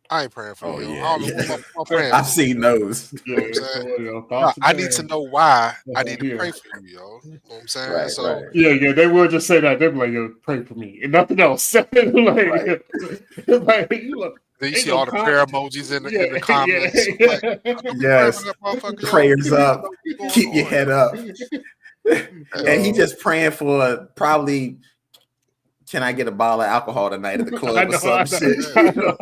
I ain't praying for you. I've seen those. You know what I'm saying? I need to know why I need to pray for you, yo. You know what I'm saying? Yeah, they will just say that. They'll be like, yo, pray for me. And nothing else. Like, then you see all the prayer emojis in the comments. Like, prayers up. Keep your head up. And he just praying for probably can I get a bottle of alcohol tonight at the club I or know, some shit? I know.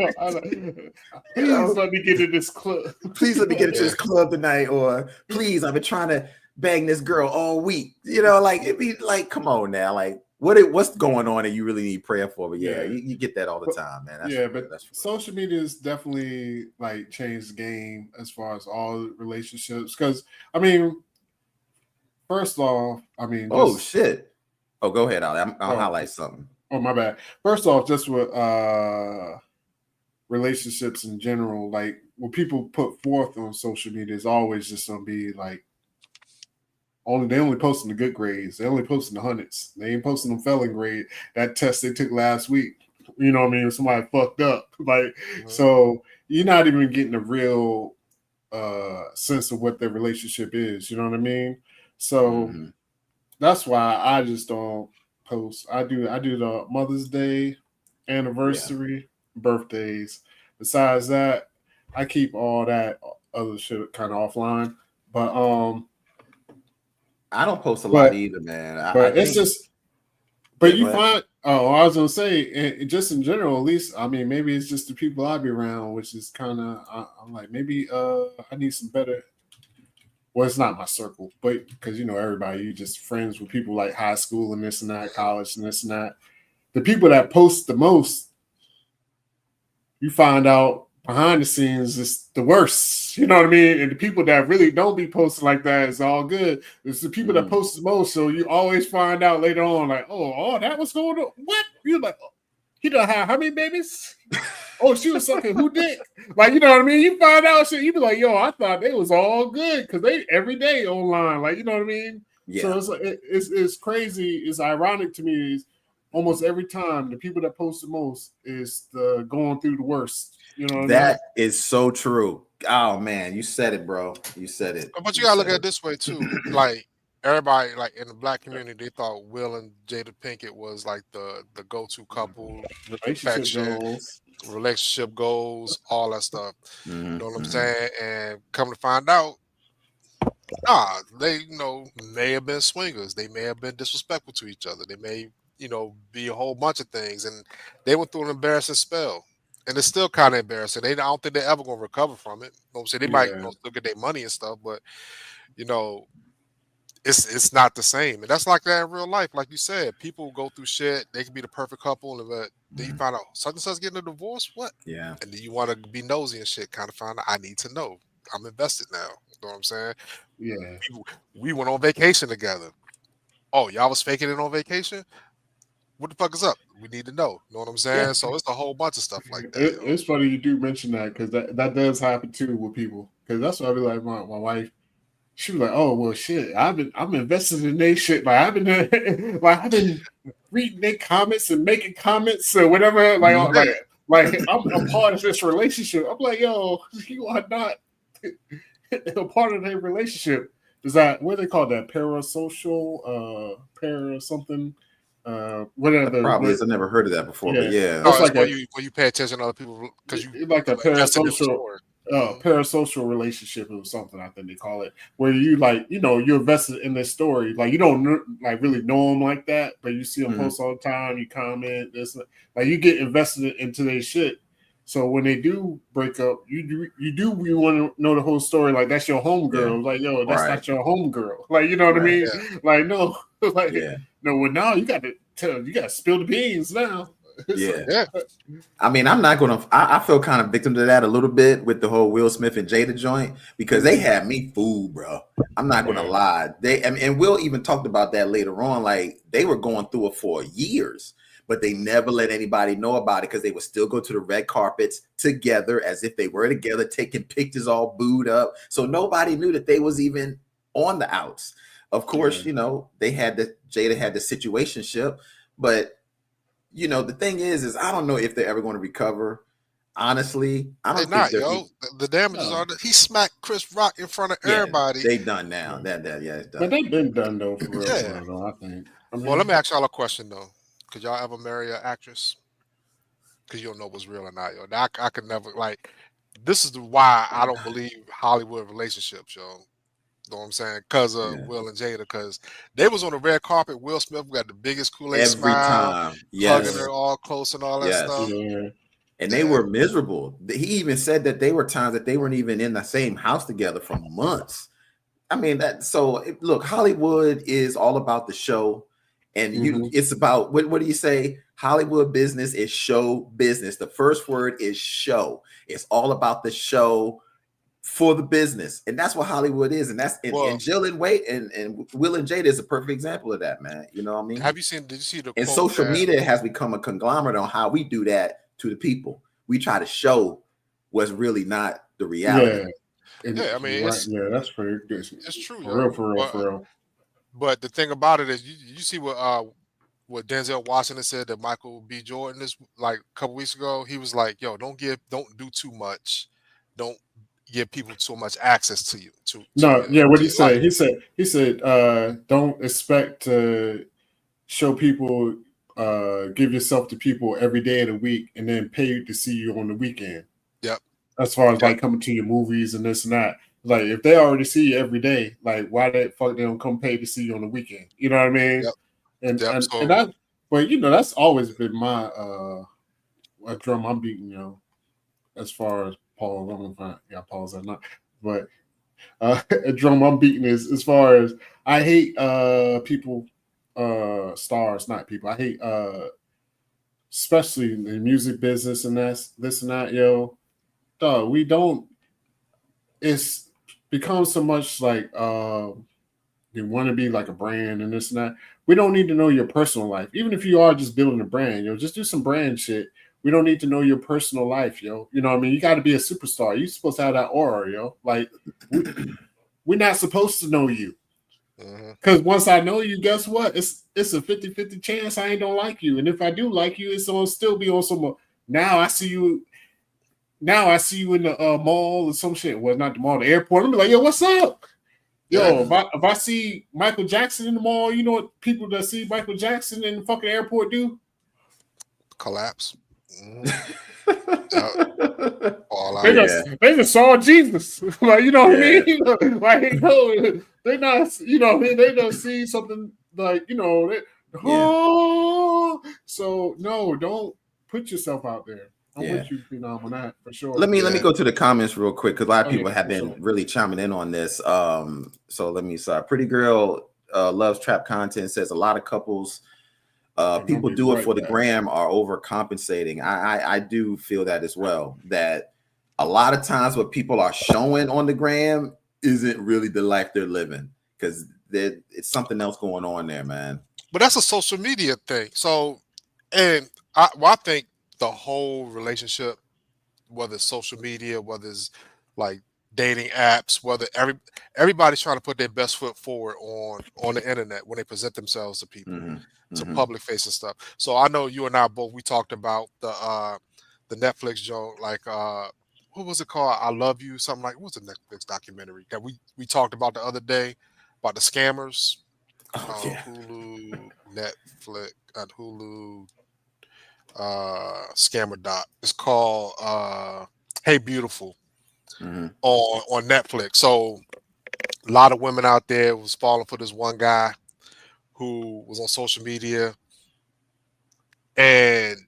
Please let me get in this club. Please let me get into this club tonight, or please, I've been trying to bang this girl all week. You know, like it'd be like, come on now, like what's going on that you really need prayer for? But yeah, you get that all the time, man. That's but that's social media has definitely like changed the game as far as all relationships. Because I mean, first off, I mean, oh shit. Oh, go ahead, Ali. I'll Oh. highlight something. Oh, my bad. First off, just with relationships in general, like what people put forth on social media is always just gonna be like they only posting the good grades. They only posting the hundreds. They ain't posting them failing grade. That test they took last week. You know what I mean? Somebody fucked up. Like so you're not even getting a real sense of what their relationship is. You know what I mean? So that's why I just don't post. I do the Mother's Day, anniversary, birthdays. Besides that, I keep all that other shit kind of offline. But I don't post a lot either, man. But it's just but you go find I was gonna say and just in general, at least I mean maybe it's just the people I be around, which is kind of I'm like maybe I need some better. Well, it's not my circle, but because you know everybody, you just friends with people like high school and this and that, college and this and that. The people that post the most, you find out behind the scenes is the worst. You know what I mean? And the people that really don't be posting like that is all good. It's the people that post the most, so you always find out later on, like, oh, that was going on. What? You're like, he done had how many babies? Oh, she was sucking who dick? Like, you know what I mean? You find out shit, you be like, yo, I thought they was all good because they every day online. Like, you know what I mean? Yeah. So it's like it's crazy. It's ironic to me. Is almost every time the people that post the most is the going through the worst. You know what that I mean? is so true. Oh man, you said it, bro. You said it. But you gotta look at it this way too. Like everybody, like in the black community, they thought Will and Jada Pinkett was like the go-to couple, relationship goals, all that stuff. You know what I'm saying? And come to find out, they may have been swingers. They may have been disrespectful to each other. They may be a whole bunch of things, and they went through an embarrassing spell. And it's still kind of embarrassing. I don't think they're ever gonna recover from it. You know what I'm saying? They might still get their money and stuff, but it's not the same. And that's like that in real life. Like you said, people go through shit. They can be the perfect couple, but then you find out such and such getting a divorce. What? Yeah. And then you want to be nosy and shit. Kind of find out. I need to know. I'm invested now. You know what I'm saying? Yeah. We went on vacation together. Oh, y'all was faking it on vacation? What the fuck is up? We need to know. You know what I'm saying? Yeah. So it's a whole bunch of stuff like that. It's funny you do mention that because that does happen too with people. Because that's what I be like. My wife, she was like, "Oh well, shit. I'm invested in their shit. Like I've been reading their comments and making comments or whatever. Like I'm a part of this relationship. I'm like, yo, you are not a part of their relationship. Is that what they call that? Parasocial, something." Whatever. Probably is. I've never heard of that before, but yeah. It's like when you pay attention to other people because you like a parasocial relationship or something. I think they call it, where you you're invested in this story. Like you don't really know them like that, but you see them post all the time. You comment this, like you get invested into their shit. So when they do break up, you want to know the whole story. Like that's your homegirl. Yeah. Like yo, that's not your homegirl. Like you know what I mean? Yeah. Like no, no. Well, now you got to spill the beans now. Yeah. I mean, I'm not gonna. I feel kind of victim to that a little bit with the whole Will Smith and Jada joint because they had me fooled, bro. I'm not gonna lie. And Will even talked about that later on. Like they were going through it for years. But they never let anybody know about it because they would still go to the red carpets together as if they were together, taking pictures all booed up. So nobody knew that they was even on the outs. Of course, Jada had the situationship. But, the thing is I don't know if they're ever going to recover. Honestly, I don't think the damages are that he smacked Chris Rock in front of everybody. They done now. That it's done. But they've been done though for real. I think. Well, let me ask y'all a question though. Could y'all ever marry an actress? Because you don't know what's real or not, yo. I could never this is why I don't believe Hollywood relationships, yo. know what I'm saying? Because of Will and Jada, because they was on the red carpet. Will Smith got the biggest Kool-Aid Every smile, time. hugging Yes. her all close and all that Yes. stuff. Yeah. And they were miserable. He even said that they were times that they weren't even in the same house together for months. I mean, look, Hollywood is all about the show. And it's about what do you say? Hollywood business is show business. The first word is show. It's all about the show for the business. And that's what Hollywood is. And that's and Jill and Wade and Will and Jada is a perfect example of that, man. You know what I mean? Did you see the And quote social media has become a conglomerate on how we do that to the people. We try to show what's really not the reality. Yeah, I mean, yeah, that's pretty good. It's true, For real. But the thing about it is, you see what Denzel Washington said to Michael B. Jordan is like a couple weeks ago. He was like, "Yo, don't do too much. Don't give people so much access to you." What he said? He said, don't expect to show people, give yourself to people every day of the week, and then pay to see you on the weekend. Yep. As far as like coming to your movies and this and that. Like if they already see you every day, like why the fuck they don't come pay to see you on the weekend? You know what I mean? Yep. And that, but that's always been my a drum I'm beating, as far as Paul, I'm gonna find Paul's or not, but a drum I'm beating is as far as I hate people, stars, not people. I hate especially in the music business and this and that, Dog, we don't. It's become so much like you want to be like a brand and this and that. We don't need to know your personal life, even if you are just building a brand. Just do some brand shit. We don't need to know your personal life, You know what I mean? You got to be a superstar. You're supposed to have that aura, Like we're not supposed to know you. Because once I know you, guess what? It's a 50-50 chance I ain't don't like you. And if I do like you, it's gonna still be on some. Now I see you in the mall or some shit. Well, not the mall, the airport. I'm like, yo, what's up? Yo, if I see Michael Jackson in the mall, you know what people that see Michael Jackson in the fucking airport do? Collapse. They just saw Jesus. Like, you know what I mean? Like, no, they not, they don't see something like, so no, don't put yourself out there. I'm with you, Phenom, on that for sure. Let me go to the comments real quick because a lot of people have been really chiming in on this. So let me start. Pretty Girl loves trap content, says a lot of couples people do it for the gram are overcompensating. I do feel that as well, that a lot of times what people are showing on the gram isn't really the life they're living, because it's something else going on there, man. But that's a social media thing. So, and I think the whole relationship, whether it's social media, whether it's like dating apps, whether everybody's trying to put their best foot forward on the internet when they present themselves to people, to public facing stuff. So I know you and I both, we talked about the Netflix joke, like what was it called? I Love You, something like, what was the Netflix documentary that we talked about the other day about the scammers? Hulu, Netflix, and Hulu, scammer doc. It's called Hey Beautiful on Netflix. So a lot of women out there was falling for this one guy who was on social media, and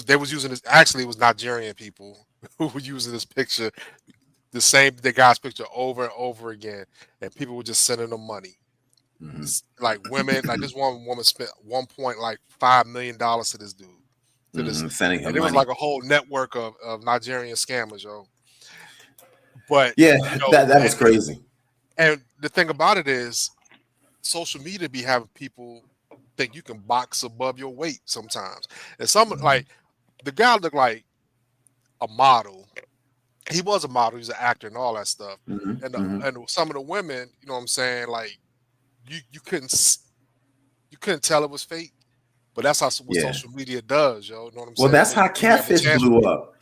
they was using this. Actually, it was Nigerian people who were using this picture, the guy's picture over and over again, and people were just sending them money. Like women, like this one woman spent $1.5 million to this dude. Sending him and it was money. like a whole network of Nigerian scammers, yo. But that was crazy. And the thing about it is, social media be having people think you can box above your weight sometimes. And some like the guy looked like a model. He was a model. He's an actor and all that stuff. And some of the women, you know what I'm saying, like you couldn't tell it was fake. But that's what social media does, yo. You know what I'm saying? Well, that's how catfish blew up.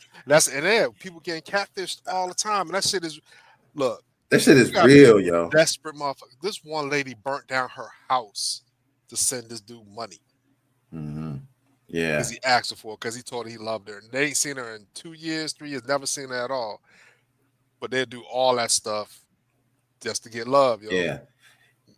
People getting catfished all the time, and that shit is that shit is real, yo. Desperate motherfucker. This one lady burnt down her house to send this dude money. Yeah, because he asked her for it, because he told her he loved her, and they ain't seen her in 2 years, 3 years, never seen her at all. But they'll do all that stuff just to get love, yo. Yeah.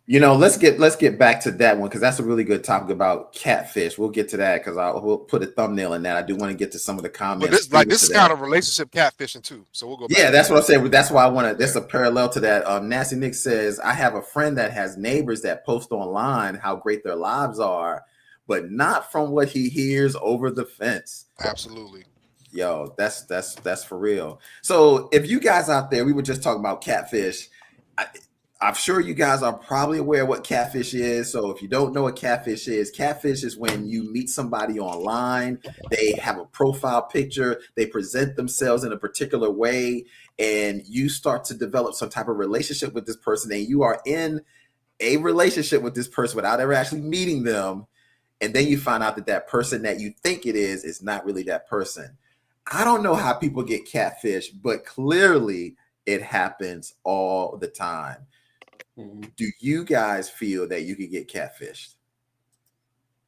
You know, let's get back to that one because that's a really good topic about catfish. We'll get to that because we'll put a thumbnail in that. I do want to get to some of the comments. But this is kind of relationship catfishing too. So we'll go back. Yeah, that's what I said. That's why I want to. That's a parallel to that. Nasty Nick says, I have a friend that has neighbors that post online how great their lives are, but not from what he hears over the fence. Absolutely. Yo, that's for real. So if you guys out there, we were just talking about catfish. I'm sure you guys are probably aware of what catfish is. So if you don't know what catfish is when you meet somebody online, they have a profile picture, they present themselves in a particular way, and you start to develop some type of relationship with this person, and you are in a relationship with this person without ever actually meeting them. And then you find out that that person that you think it is not really that person. I don't know how people get catfish, but clearly it happens all the time. Do you guys feel that you can get catfished?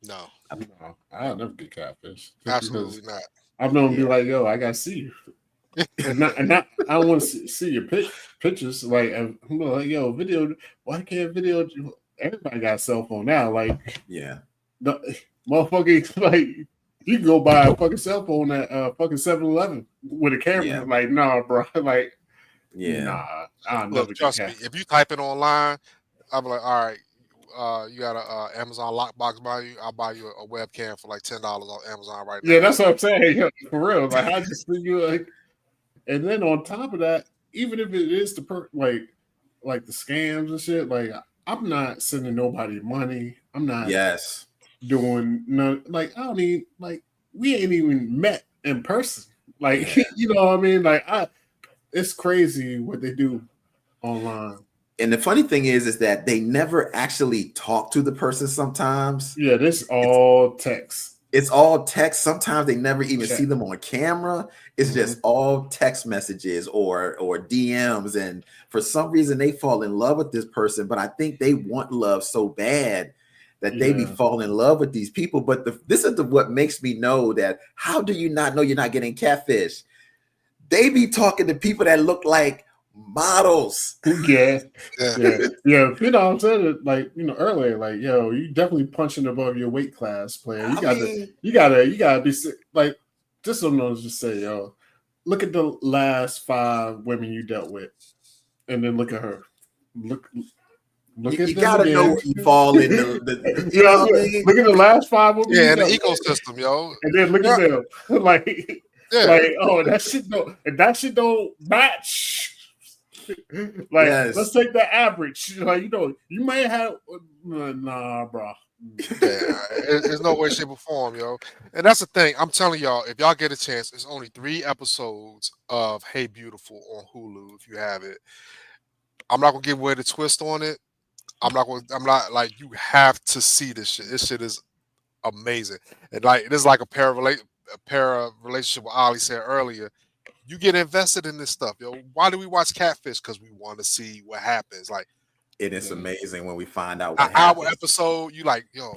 No. No, I'll never get catfish. Absolutely not. I'm gonna be like, yo, I gotta see you, and not I don't want to see your pictures. Like, I'm like, yo, video. Why can't video? Everybody got a cell phone now. Like, yeah, the motherfucking like. You can go buy a fucking cell phone at fucking 7-Eleven with a camera. Yeah. Like, nah, bro. Like, yeah. nah. I'll Look, never trust get me. If you type it online, I'm like, all right, you got a Amazon lockbox by you. I'll buy you a webcam for like $10 on Amazon right now. Yeah, that's what I'm saying. Yeah, for real. Like, I just think you like, and then on top of that, even if it is the like the scams and shit, like I'm not sending nobody money. I'm not doing none. Like I don't even like we ain't even met in person. Like you know what I mean? Like it's crazy what they do online. And the funny thing is that they never actually talk to the person sometimes. Yeah, this all text. It's all text. Sometimes they never even see them on camera. It's just all text messages or DMs. And for some reason, they fall in love with this person. But I think they want love so bad that they be falling in love with these people. But this is what makes me know that how do you not know you're not getting catfish? They be talking to people that look like models. Yeah. You know what I'm saying? Like, you know, earlier, like, yo, you definitely punching above your weight class, player. You gotta be like, just don't just say, yo, look at the last 5 women you dealt with, and then look at her. Look at you gotta again. Know where you fall in the you know what I mean? Look at the last 5 women. Yeah, in the ecosystem, yo. And then look at them. like, oh, that shit don't match. Like, let's take the average. Like, you know, you may have nah, bro. There's no way, shape, or form, yo. And that's the thing. I'm telling y'all, if y'all get a chance, it's only 3 episodes of Hey Beautiful on Hulu if you have it. I'm not gonna give away the twist on it. I'm not like you have to see this shit. This shit is amazing. And like it is like a pair of relationship what Ali said earlier. You get invested in this stuff, yo. Why do we watch Catfish? Because we want to see what happens. Like, it is amazing when we find out what happens. Our episode, you like, yo,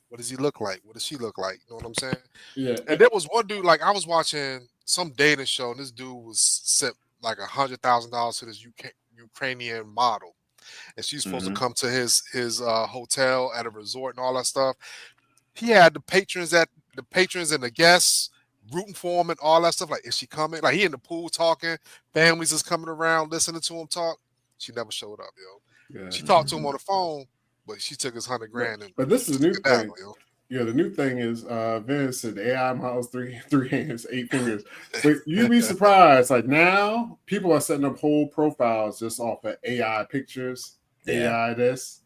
what does he look like? What does she look like? You know what I'm saying? Yeah. And there was one dude, like I was watching some dating show, and this dude was sent like $100,000 to this Ukrainian model, and she's supposed to come to his hotel at a resort and all that stuff. He had the patrons and the guests rooting for him and all that stuff. Like, is she coming? Like, he in the pool talking. Families is coming around listening to him talk. She never showed up, yo. Yeah. She talked to him on the phone, but she took his $100,000. But this is a new thing. Yeah, the new thing is Vince said AI models 3 hands, 8 fingers. But you'd be surprised. Like now, people are setting up whole profiles just off of AI pictures, AI this.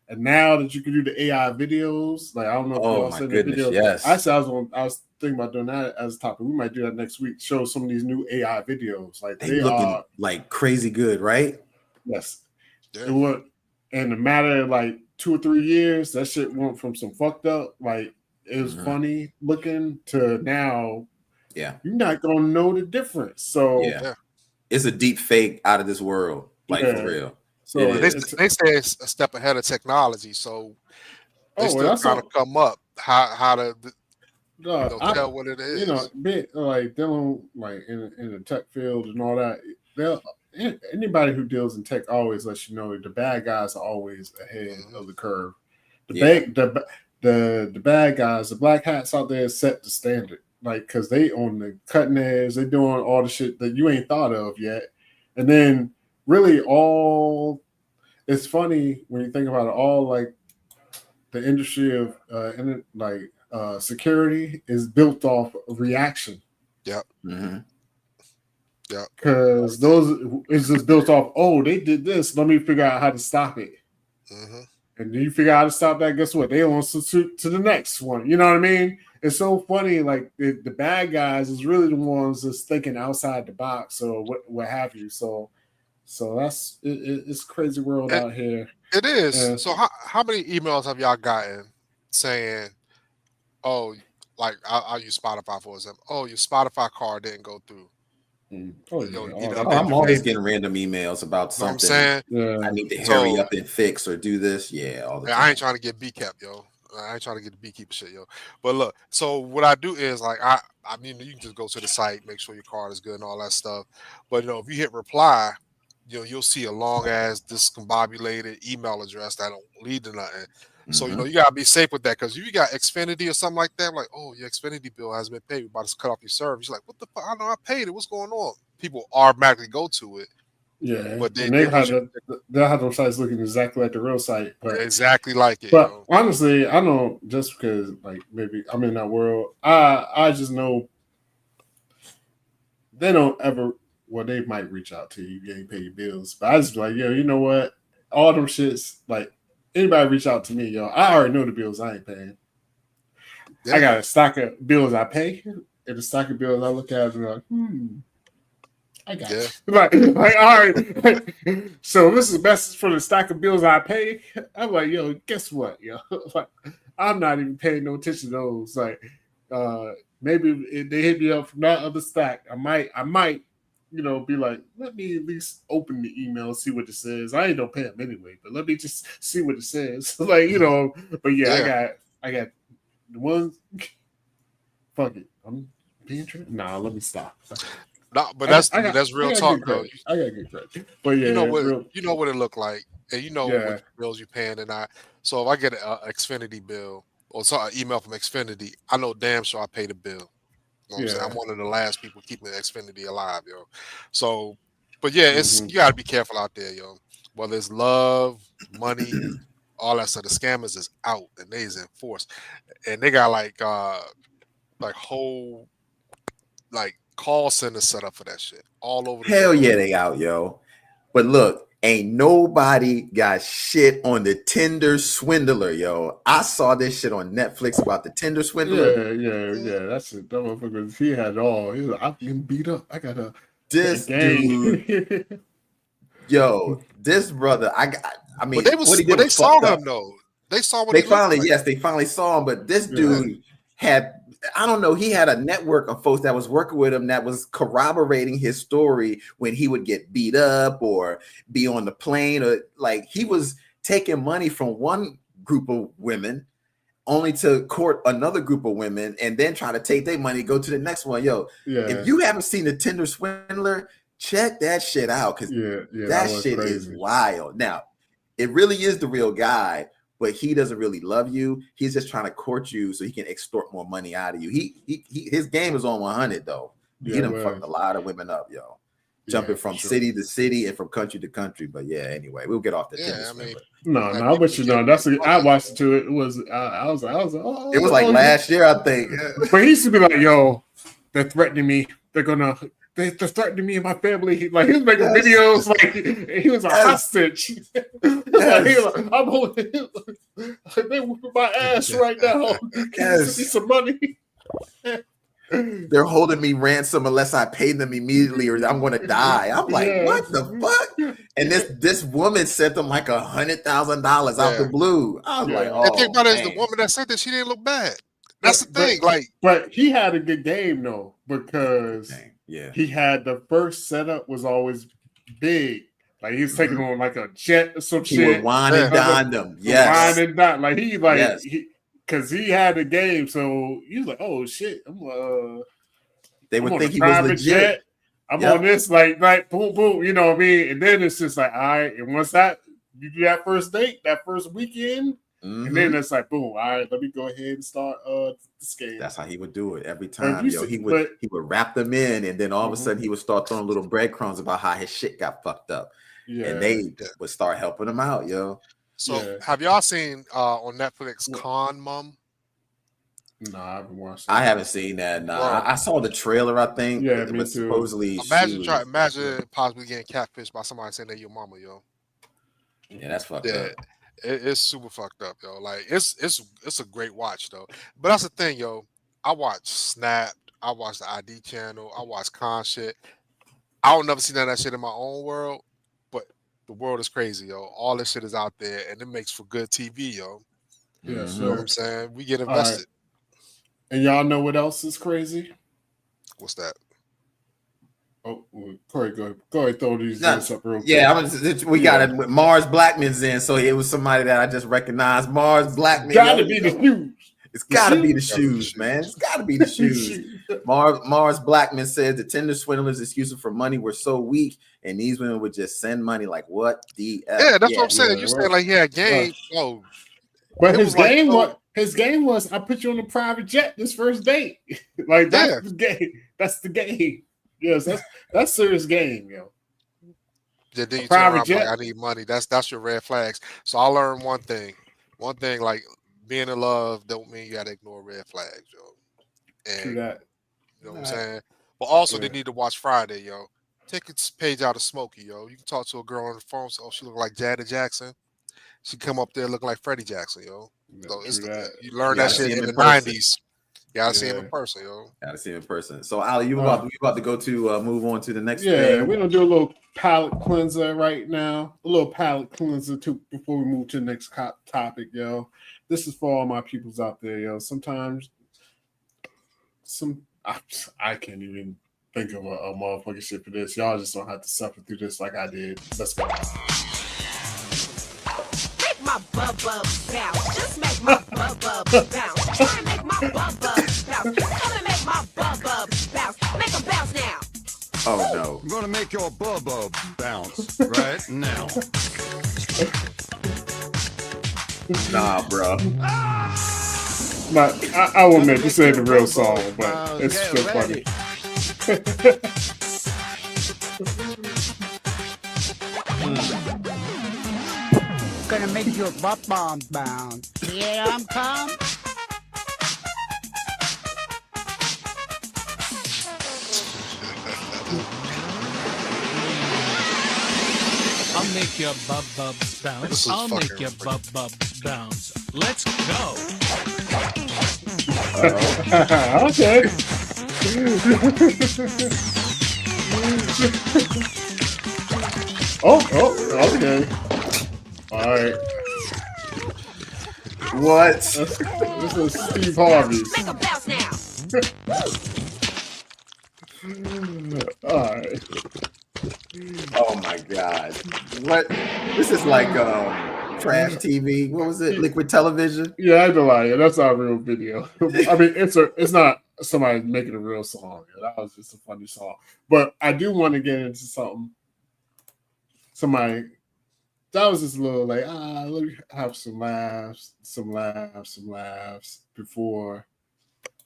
And now that you can do the AI videos, like I don't know if y'all seen the videos. Yes. I was thinking about doing that as a topic. We might do that next week. Show some of these new AI videos. Like they looking like crazy good, right? Yes. Yeah. It went in a matter of like 2 or 3 years. That shit went from some fucked up, like it was funny looking to now. Yeah, you're not gonna know the difference. So it's a deep fake out of this world, like for real. So they say it's a step ahead of technology. So they still trying to come up how to tell what it is. You know, like dealing like in the tech field and all that. anybody who deals in tech always lets you know the bad guys are always ahead of the curve. The bad guys, the black hats out there set the standard, like because they on the cutting edge, they doing all the shit that you ain't thought of yet, and then really all. It's funny when you think about it. All like the industry of security is built off of reaction. Yep. Mm-hmm. Yep. Because those is just built off. Oh, they did this. Let me figure out how to stop it. Mm-hmm. And then you figure out how to stop that. Guess what? They on to the next one. You know what I mean? It's so funny. Like the bad guys is really the ones that's thinking outside the box or what have you. So that's it's crazy world out here. It is. Yeah. So how many emails have y'all gotten saying, "Oh, like I'll use Spotify for example. Oh, your Spotify card didn't go through." I'm always getting random emails about something. You know what I'm saying? I need to hurry up and fix or do this. Yeah, all the time. I ain't trying to get B-cap, yo. I ain't trying to get the beekeeper shit, yo. But look, so what I do is like I mean, you can just go to the site, make sure your card is good and all that stuff. But if you hit reply, you'll see a long ass discombobulated email address that don't lead to nothing. Mm-hmm. So you gotta be safe with that because if you got Xfinity or something like that, like, oh, your Xfinity bill hasn't been paid, we're about to cut off your service. You're like, what the fuck? I know I paid it. What's going on? People automatically go to it. Yeah, but they'll have those sites looking exactly like the real site, but exactly like it. But honestly, I know just because like maybe I'm in that world, I just know they don't ever. Well, they might reach out to you, you ain't pay your bills, but I just be like, you know what? All them shits, like anybody reach out to me, I already know the bills I ain't paying. Yeah. I got a stock of bills I pay, and the stock of bills I look at and like, I got it. Like, all right. So this is a message for the stack of bills I pay. I'm like, guess what, Like, I'm not even paying no attention to those. Like, maybe if they hit me up from that other stack, I might, be like, let me at least open the email, see what it says. I ain't gonna pay them anyway, but let me just see what it says. Like, but I got the ones. Fuck it. I'm being tricked. Nah, let me stop. No, but that's real talk, though. I got good credit, but yeah, you know what it looked like, and what bills you paying and I. So if I get an Xfinity bill or an email from Xfinity, I know damn sure I pay the bill. You know what I'm saying? I'm one of the last people keeping Xfinity alive, yo. So, but yeah, it's you got to be careful out there, yo. Whether it's love, money, all that stuff, the scammers is out and they is in force, and they got like whole call center set up for that shit all over. Hell yeah, they out, yo. But look, ain't nobody got shit on the Tinder swindler, yo. I saw this shit on Netflix about the Tinder swindler. Yeah. That's it. That motherfucker, he had it all. He was like, I'm getting beat up. I got this dude. Yo, this brother. I mean, they saw him though. They saw what they finally saw him. But this dude had. I don't know. He had a network of folks that was working with him that was corroborating his story when he would get beat up or be on the plane, or like he was taking money from one group of women only to court another group of women and then try to take their money, go to the next one. If you haven't seen the Tinder swindler, check that shit out because that shit is wild. Now, it really is the real guy. But he doesn't really love you. He's just trying to court you so he can extort more money out of you. His game is on 100 though. He done fucked a lot of women up, yo. Jumping from city to city and from country to country. But yeah, anyway, we'll get off the No, but I watched it too. It was I was like, it was like last year, I think. But he used to be like, they're threatening me. They're threatening me and my family. Like he was making videos like he was a hostage. Like, he was like, I'm holding. They whooping my ass right now. Can you send me some money? They're holding me ransom unless I pay them immediately, or I'm going to die. I'm like, what the fuck? And this woman sent them like $100,000 out the blue. I was like, oh. And think about it, as the woman that sent it, she didn't look bad. That's the thing. But he had a good game though because. Yeah, he had the first setup was always big. Like he was taking on like a jet or some shit. He would wine and dine them. Yes. Wine and dine. Like he because he had the game. So he was like, oh shit. They would think he was legit. Jet. I'm on this like boom, boom. You know what I mean? And then it's just like, all right. And once that you do that first date, that first weekend, and then it's like, boom. All right, let me go ahead and start this game. That's how he would do it every time. He would wrap them in, and then all of a sudden he would start throwing little breadcrumbs about how his shit got fucked up. Yeah, and they would start helping him out, yo. So have y'all seen on Netflix Con Mom? No, I haven't watched. I haven't seen that. No, I saw the trailer. I think. Yeah, me too. Supposedly, imagine possibly getting catfished by somebody saying they're your mama, yo. Yeah, that's fucked up. It's super fucked up, yo. Like it's a great watch though. But that's the thing, yo. I watch Snapped. I watch the ID channel. I watch Con shit. I don't never see none of that shit in my own world, but the world is crazy, yo. All this shit is out there, and it makes for good TV, yo. Yeah, you know what I'm saying? We get invested. And y'all know what else is crazy? What's that? Oh, Corey, go ahead, throw these notes up real quick. Yeah, we got it. Mars Blackman's in, so it was somebody that I just recognized. Mars Blackman. Gotta be the shoes. It's gotta be the shoes, man. It's gotta be the shoes. Mars Blackman said the Tinder swindlers' excuses for money were so weak, and these women would just send money. Like what the? Yeah, that's what I'm saying. You said like he had game. Oh, but his game was. His game was, I put you on a private jet this first date. Like that's the game. That's the game. Yes, that's serious game, yo. Yeah, then you private jet. Like, I need money. That's your red flags. So I learned one thing. One thing, like being in love don't mean you gotta ignore red flags, yo. And true that. You know what I'm saying? But also they need to watch Friday, yo. Take a page out of Smokey, yo. You can talk to a girl on the phone, so she look like Janet Jackson. She come up there looking like Freddie Jackson, yo. So you learn that shit in the 90s. You gotta see him in person, yo. Gotta see him in person. So Ali, you about to go to move on to the next page. Yeah, we're gonna do a little palate cleanser right now. A little palate cleanser too before we move to the next topic, yo. This is for all my peoples out there, yo. Sometimes I can't even think of a motherfucking shit for this. Y'all just don't have to suffer through this like I did. Let's go. My bub bounce. Just make my bub bounce. Try and make my bub bounce. Come and make my bub bounce. Make them bounce now. Oh no. I'm gonna make your bub bounce right now. Nah, bro. I will admit this ain't the real song, but it's still funny. Gonna make your butt bombs bounce. Here I'm come. I'll make your bub bounce. I'll make your bub bounce. Let's go. Okay. Okay. All right. What? This is Steve Harvey's. Make them bounce now. All right. Oh my God! What? This is like trash TV. What was it? Liquid television? Yeah, I don't lie. That's not a real video. I mean, it's not somebody making a real song. That was just a funny song. But I do want to get into something. That was just a little like, let me have some laughs before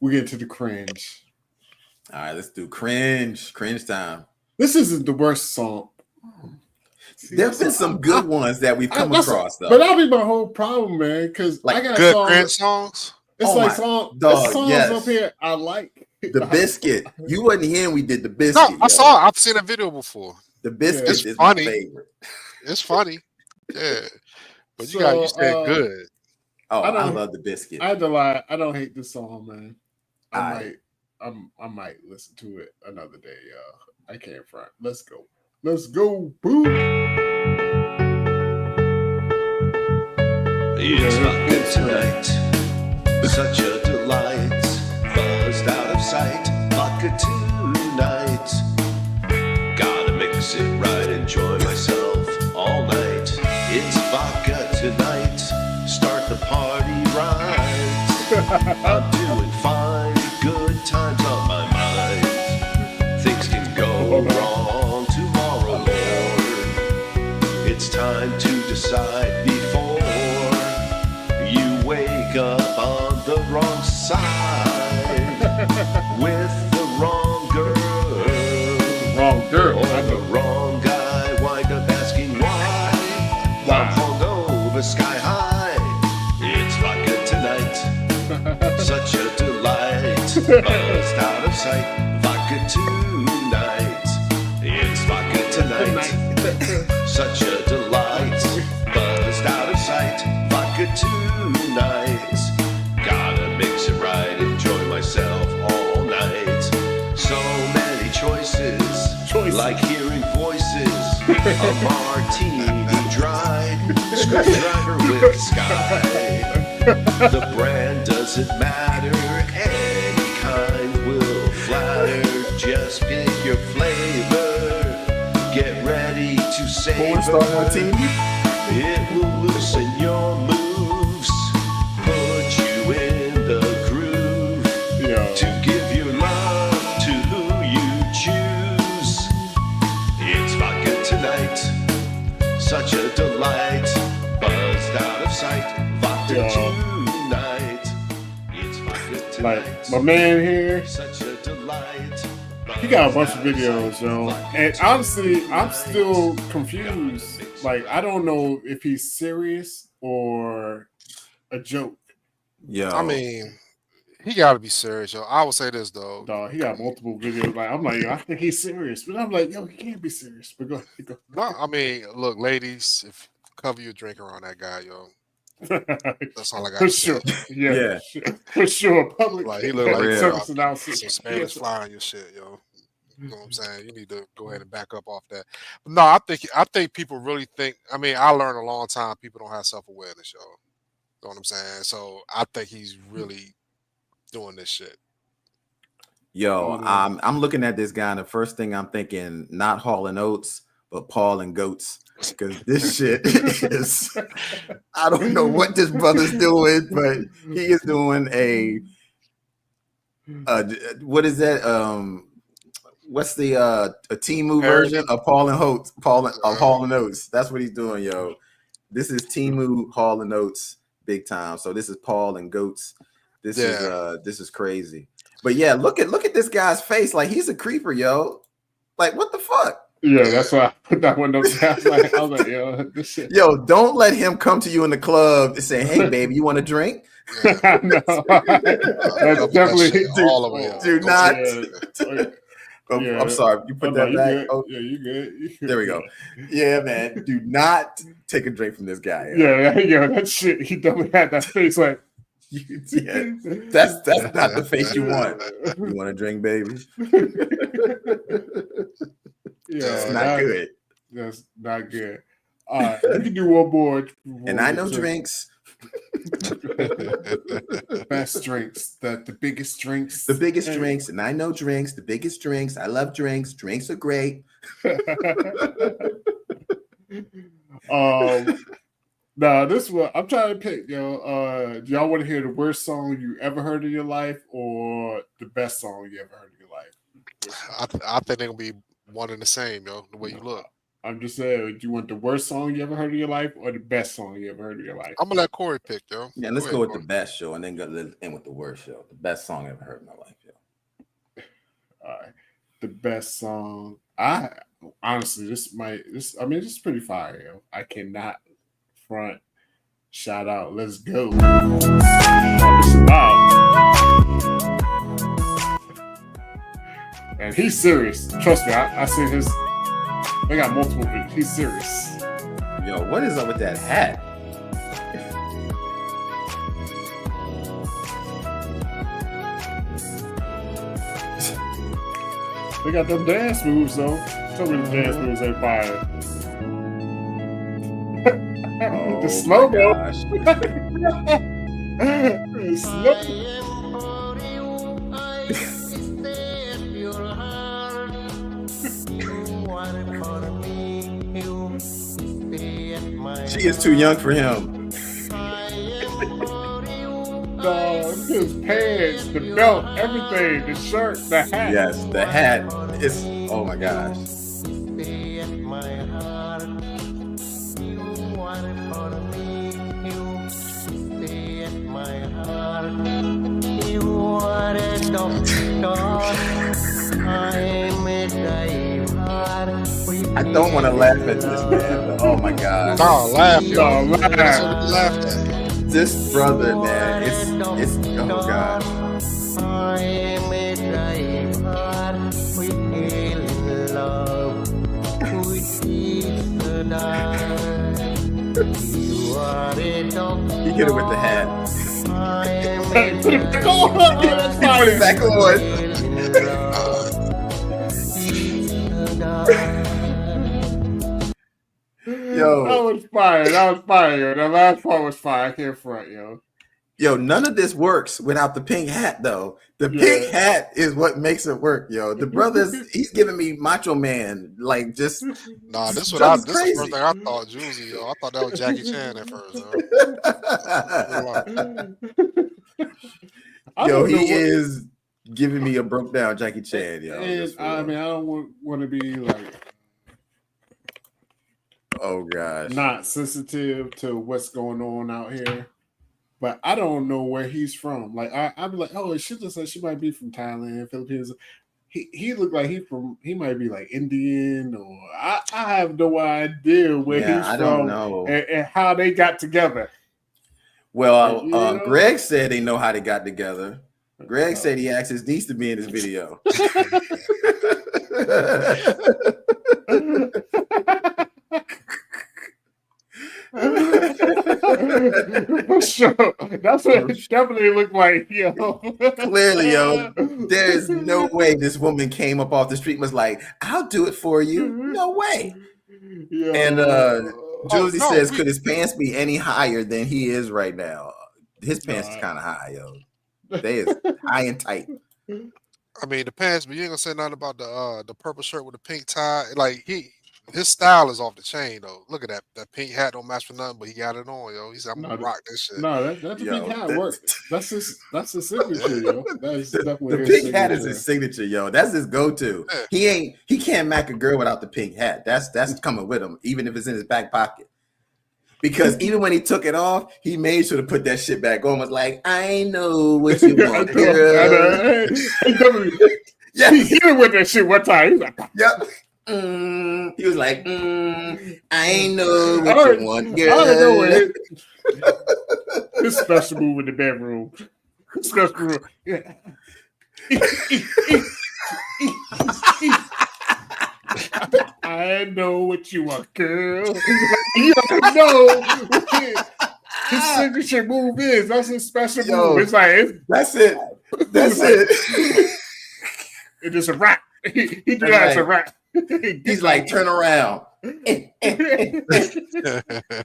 we get to the cringe. All right, let's do cringe time. This isn't the worst song. There's been some good ones that we've come across, though. But that'll be my whole problem, man. Because like I got good cringe songs. It's like songs up here I like. The Biscuit. You wasn't here when we did the Biscuit. No, I saw it. I've seen a video before. The Biscuit is funny. My favorite. It's funny. Yeah. But you said good. Oh, I love the Biscuit. I had to lie. I don't hate this song, man. I might listen to it another day, y'all. I can't front. Let's go. Boom. It's fucking tonight. Such a delight. Buzzed out of sight. Vodka tonight. Gotta mix it right. Enjoy myself all night. It's vodka tonight. Start the party right. I'm doing fine. Good times on my mind. Things can go wrong. side before you wake up on the wrong side with the wrong girl. Wrong girl. Or the wrong guy wind up asking why. I'm hung over sky high. It's vodka tonight. Such a delight. Buzzed out of sight. Vodka tonight. It's vodka tonight. Such a delight. Buzzed out of sight. Vodka tonight. Gotta mix it right. Enjoy myself all night. So many choices. Like hearing voices. A martini dried. Screwdriver with sky. The brand doesn't matter. Any kind will flatter. Just pick your flavor. Get ready to savor. It will loosen your moves. Put you in the groove. To give your love to who you choose. It's vodka tonight. Such a delight. Buzzed out of sight. Vodka tonight. It's vodka tonight. Like my man here, Such a delight. he got a bunch of videos, yo. And honestly, I'm still confused. Like, I don't know if he's serious or a joke. Yo, I mean, he got to be serious, yo. I would say this though. Dog, he got multiple videos. Like, I'm like, yo, I think he's serious, but I'm like, yo, he can't be serious. But go. No, I mean, look, ladies, if cover your drink around that guy, yo. That's all I got For to sure. say. Yeah. For sure. Public. Like he look like service some announcement. Spanish fly on your shit, yo. You know what I'm saying? You need to go ahead and back up off that. But no, I think people really think. I mean, I learned a long time people don't have self-awareness, yo. You know what I'm saying? So I think he's really doing this shit. Yo, I'm looking at this guy, and the first thing I'm thinking, not Hall and Oates, but Paul and Goats. Because this shit is, I don't know what this brother's doing, but he is doing a what is that? What's the a Temu version of Paul and Oates? Hall and Oates. That's what he's doing, yo. This is Temu Hall and Oates, big time. So this is Paul and Goats. This is crazy. But yeah, look at this guy's face. Like, he's a creeper, yo. Like, what the fuck? Yeah, that's why I put that one up there. I was like, yo, this shit. Yo, don't let him come to you in the club and say, "Hey, baby, you want a drink?" No, that's definitely all the way. Do not. Yeah. I'm sorry. You put that you back. good. Oh, yeah, you good. there we go. Yeah, man. Do not take a drink from this guy. Yeah, that shit. He definitely had that face like. Yeah, that's not the face you want. You want a drink, baby? Yeah, it's not good. That's not good. All right, we can do one more. And I know drinks. Best drinks, the biggest drinks. The biggest drinks, and I know drinks, the biggest drinks. I love drinks. Drinks are great. Nah, this one I'm trying to pick, yo. Do y'all want to hear the worst song you ever heard in your life or the best song you ever heard in your life? I think they're gonna be one and the same, yo. The way you look. I'm just saying, do you want the worst song you ever heard in your life or the best song you ever heard in your life? I'm gonna let Corey pick, yo. Yeah, let's go with the best show and then go in with the worst show. The best song I ever heard in my life, yo. All right, the best song. I honestly, this is pretty fire, yo. I cannot front. Shout out, let's go. And he's serious. Trust me, I see his. They got multiple videos. He's serious. Yo, what is up with that hat? They got them dance moves though. Tell me the dance moves ain't fire. Oh, the slow mo. She is too young for him. His pants, the belt, everything, the shirt, the hat. Yes, the hat is. Oh my gosh. don't want to laugh at this, man. But, oh my god. Nah, laugh, yo. No, That's laugh. what we laughed at. This brother, man, it's oh god. I'm a driver. We fell in love with each other. You are a dog. He hit it with the hat. I'm a Go on, that's fine. Back on. Yo, That was fire. That was fire, yo. That last part was fire. I can't front, yo. none of this works without the pink hat, though. The pink hat is what makes it work, yo. The brother's he's giving me Macho Man, like just. Nah, this is Just the first thing I thought, Juicy, yo. I thought that was Jackie Chan at first, yo. Yo, he is giving me a broke down Jackie Chan, yo. I mean, I don't want to be like oh gosh, not sensitive to what's going on out here, but I don't know where he's from. Like I'd be like, oh, she just like she might be from Thailand, Philippines. He looked like he might be like Indian, or I have no idea where he's from. I don't know and how they got together. Well, Greg said they know how they got together. Greg said he asked his niece to be in this video. For sure. That's what it definitely looked like, yo. Clearly, yo, there is no way this woman came up off the street and was like, I'll do it for you. No way. Yo. And Josie says, could his pants be any higher than he is right now? His pants is kind of high, yo. They is high and tight. I mean, the pants, but you ain't gonna say nothing about the purple shirt with the pink tie. Like his style is off the chain though. Look at that. That pink hat don't match for nothing, but he got it on, yo. He said, I'm gonna rock this shit. No, that pink hat works. That's his signature, yo. That's definitely the pink hat is his signature, yo. That's his go-to. Yeah. He can't mac a girl without the pink hat. That's coming with him, even if it's in his back pocket. Because even when he took it off, he made sure to put that shit back on. Was like, I know what you want, girl. Yeah, he hit him with that shit one time. He was like, yep. He was like, I know what you want, girl. I don't know what his special move in the bedroom. Special move. Yeah. I know what you want, girl. You don't know what his signature move is. That's his special move. It's like that's it. That's it. It's just a rap. He do that as a rap. He's like, turn around.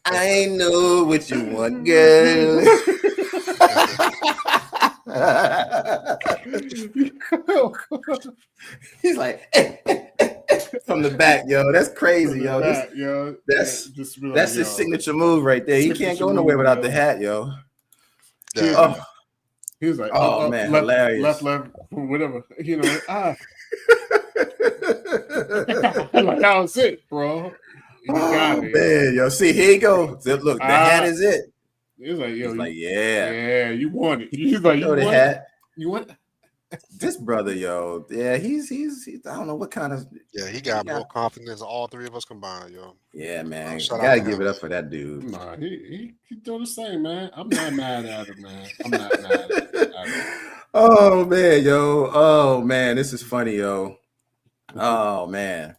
I know what you want, girl. He's like from the back, yo. That's crazy, yo. That's his signature move right there. He can't go nowhere without the hat, yo. Yeah. He was like, oh man, hilarious. Left, whatever. You know, like that was it, bro. Man, yo, see, here you go. Look, the hat is it. He was like, yo, yeah, you want it. He's like, you know the hat. You want it? This brother, yo, yeah, he's I don't know what kind of. Yeah, he got more confidence than all three of us combined, yo. Yeah, man, gotta give it up for that dude. Nah, he doing the same, man. I'm not mad at him, man. I'm not mad at him. Oh man, yo, oh man, this is funny, yo. Oh man.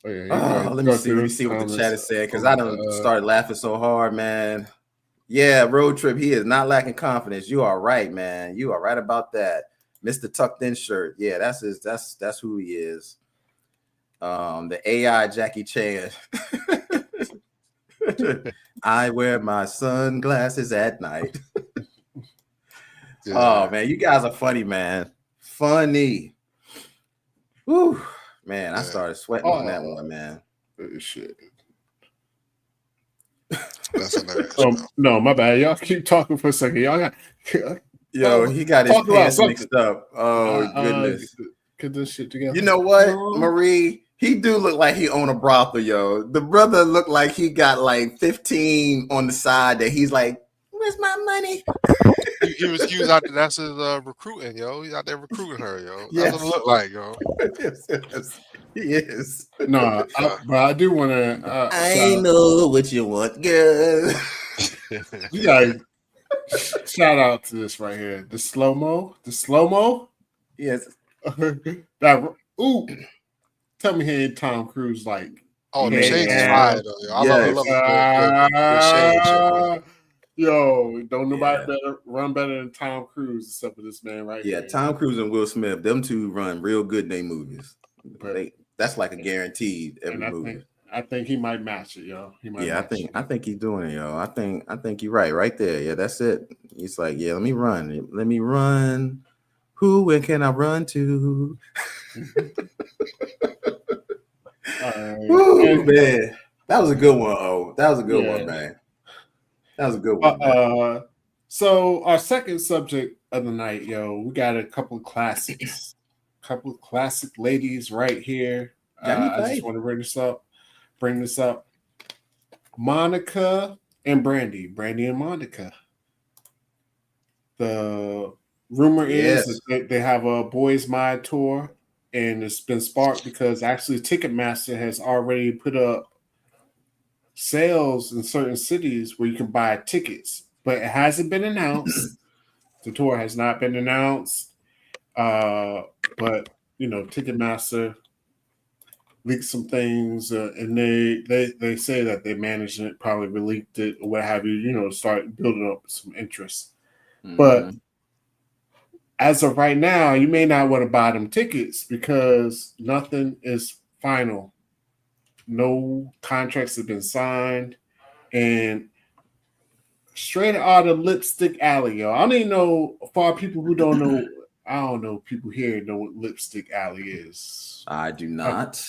Let me see what the chat is saying, because I done started laughing so hard, man. Yeah, road trip. He is not lacking confidence. You are right, man. You are right about that. Mr. Tucked In shirt. Yeah, that's who he is. The AI Jackie Chan. I wear my sunglasses at night. Oh man, you guys are funny, man. Funny. Whew. Man, I started sweating on that one, man. Shit. That's hilarious. No, my bad. Y'all keep talking for a second. Y'all got yo, he got his pants mixed up. Oh goodness. Get this shit together. You know what, Marie? He do look like he own a brothel, yo. The brother looked like he got like 15 on the side that he's like, where's my money? He was out there. That's his recruiting, yo. He's out there recruiting her, yo. That's what it looked like, yo. Yes. He is. No, but I do want to. I know what you want, girl. You guys, shout out to this right here. The slow mo. Yes. That tell me he ain't Tom Cruise like. Oh, the shades is fire though. Yo. I love the shades. Yo, don't nobody run better than Tom Cruise except for this man right here. Yeah, Tom Cruise and Will Smith, them two run real good in their movies. That's like a guaranteed every movie. I think he might match it, yo. I think he's doing it, yo. I think you're right there. Yeah, that's it. He's like, yeah, let me run. Who and can I run to? Woo, man. That was a good one, That was a good one, man. That was a good one. So our second subject of the night, yo, we got a couple of classics. Couple of classic ladies right here. I just want to bring this up. Monica and Brandy and Monica. The rumor is that they have a Boys Mind tour, and it's been sparked because actually Ticketmaster has already put up sales in certain cities where you can buy tickets, but it hasn't been announced. The tour has not been announced. But Ticketmaster leaked some things, and they say that they managed it, probably leaked it or what have you. Start building up some interest. Mm-hmm. But as of right now, you may not want to buy them tickets because nothing is final. No contracts have been signed, and straight out of Lipstick Alley, yo. I don't even know for people who don't know. I don't know. People here know what Lipstick Alley is. I do not.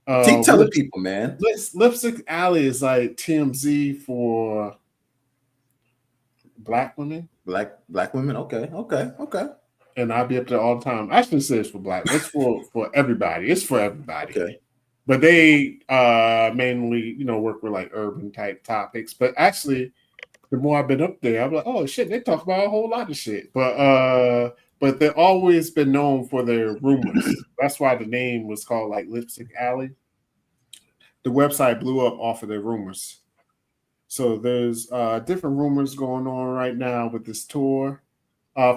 Keep telling people, man. Lipstick Alley is like TMZ for black women. Black women. Okay. And I'll be up there all the time. I shouldn't say it's for black. It's for everybody. It's for everybody. Okay. But they mainly, work with like urban type topics. But actually, the more I've been up there, I'm like, oh shit, they talk about a whole lot of shit. But they've always been known for their rumors. That's why the name was called like Lipstick Alley. The website blew up off of their rumors. So there's different rumors going on right now with this tour.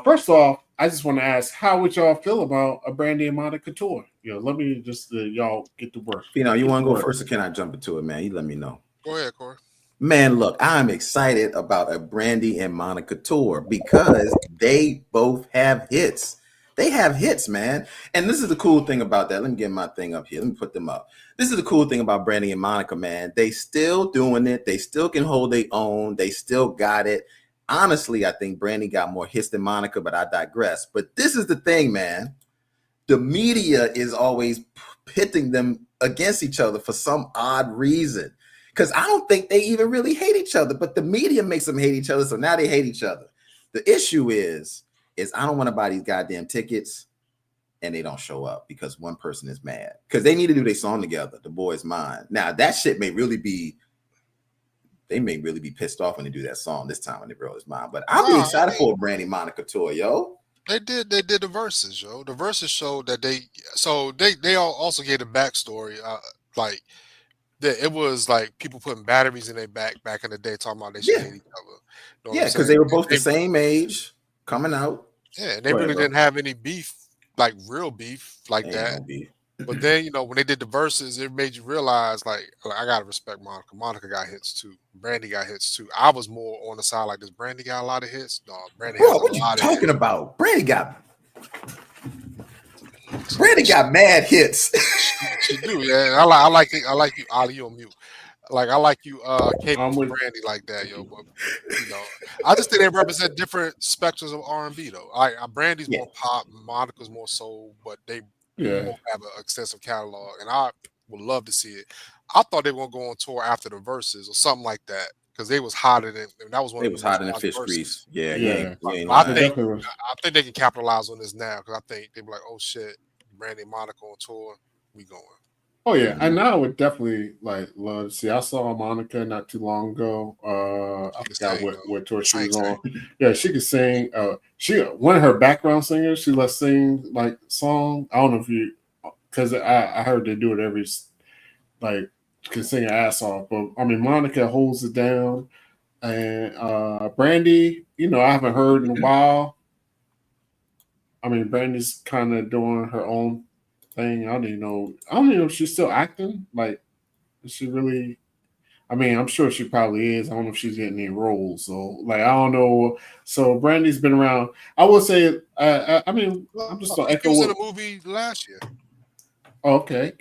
First off, I just want to ask, how would y'all feel about a Brandy and Monica tour? Let me just y'all get to work. You want to go first, or can I jump into it, man? You let me know. Go ahead, Corey. Man, look, I'm excited about a Brandy and Monica tour because they both have hits. They have hits, man. And this is the cool thing about that. Let me get my thing up here. Let me put them up. This is the cool thing about Brandy and Monica, man. They still doing it. They still can hold their own. They still got it. Honestly, I think Brandy got more hits than Monica, but I digress. But this is the thing, man. The media is always pitting them against each other for some odd reason. Because I don't think they even really hate each other, but the media makes them hate each other, so now they hate each other. The issue is I don't want to buy these goddamn tickets, and they don't show up because one person is mad. Because they need to do their song together, The Boys Mind. Now, that shit may really be pissed off when they do that song this time when The Boys Mind. But I'm really excited for a Brandy Monica tour, yo. They did the verses, yo. The verses showed that they all also gave a backstory, it was like people putting batteries in their back in the day, talking about they should hate each other. Because they were both the same age coming out. Yeah, and they really didn't have any beef, like real beef like that. But then, when they did the verses, it made you realize, like I gotta respect Monica. Monica got hits too. Brandy got hits too. I was more on the side like, does Brandy got a lot of hits? No, Brandy has a lot of hits. What you talking about? Brandy got mad hits. She do, yeah. I like it. I like you, Ali, on mute. Like I like you, capable Brandy like that, yo. But I just think they represent different spectrums of R&B, though. Brandy's more pop, Monica's more soul, but they both have an extensive catalog, and I would love to see it. I thought they were gonna go on tour after the verses or something like that because they was hotter than that was one. It was hotter than fish grease. Yeah. I think they can capitalize on this now because I think they be like, oh shit, Brandy and Monica on tour, we going. Oh yeah, and I would definitely love to see. I saw Monica not too long ago. I forgot what tour she was on. Yeah, she could sing. She one of her background singers. She let sing song. I don't know if because I heard they do it every like can sing her ass off. But I mean, Monica holds it down, and Brandy, I haven't heard in a while. I mean, Brandy's kind of doing her own thing. I don't even know. I don't even know if she's still acting. Like, is she really? I mean, I'm sure she probably is. I don't know if she's getting any roles. So, like, I don't know. So, Brandy's been around. I would say, I mean, I'm just going to She echo was what. in a movie last year. Okay.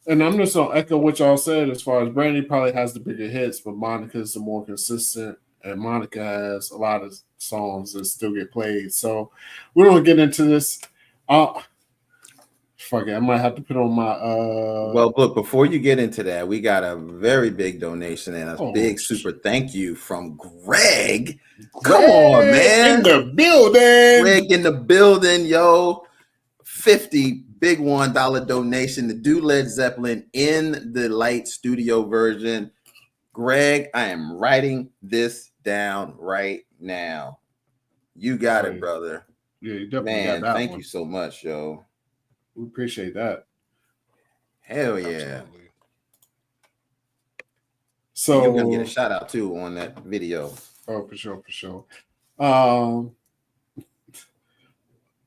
And I'm just going to echo what y'all said as far as Brandy probably has the bigger hits, but Monica's the more consistent. And Monica has a lot of songs that still get played. So, we don't get into this. Fuck it. I might have to put on my. Well, look, before you get into that, we got a very big donation and a big super thank you from Greg. Come on, man. In the building. Greg in the building, yo. 50 big $1 donation to do Led Zeppelin in the light studio version. Greg, I am writing this down right now. You got it, brother. Yeah, you definitely got that. Thank you so much, yo. We appreciate that. Hell yeah. Absolutely. So you're gonna get a shout out too on that video. Oh, for sure.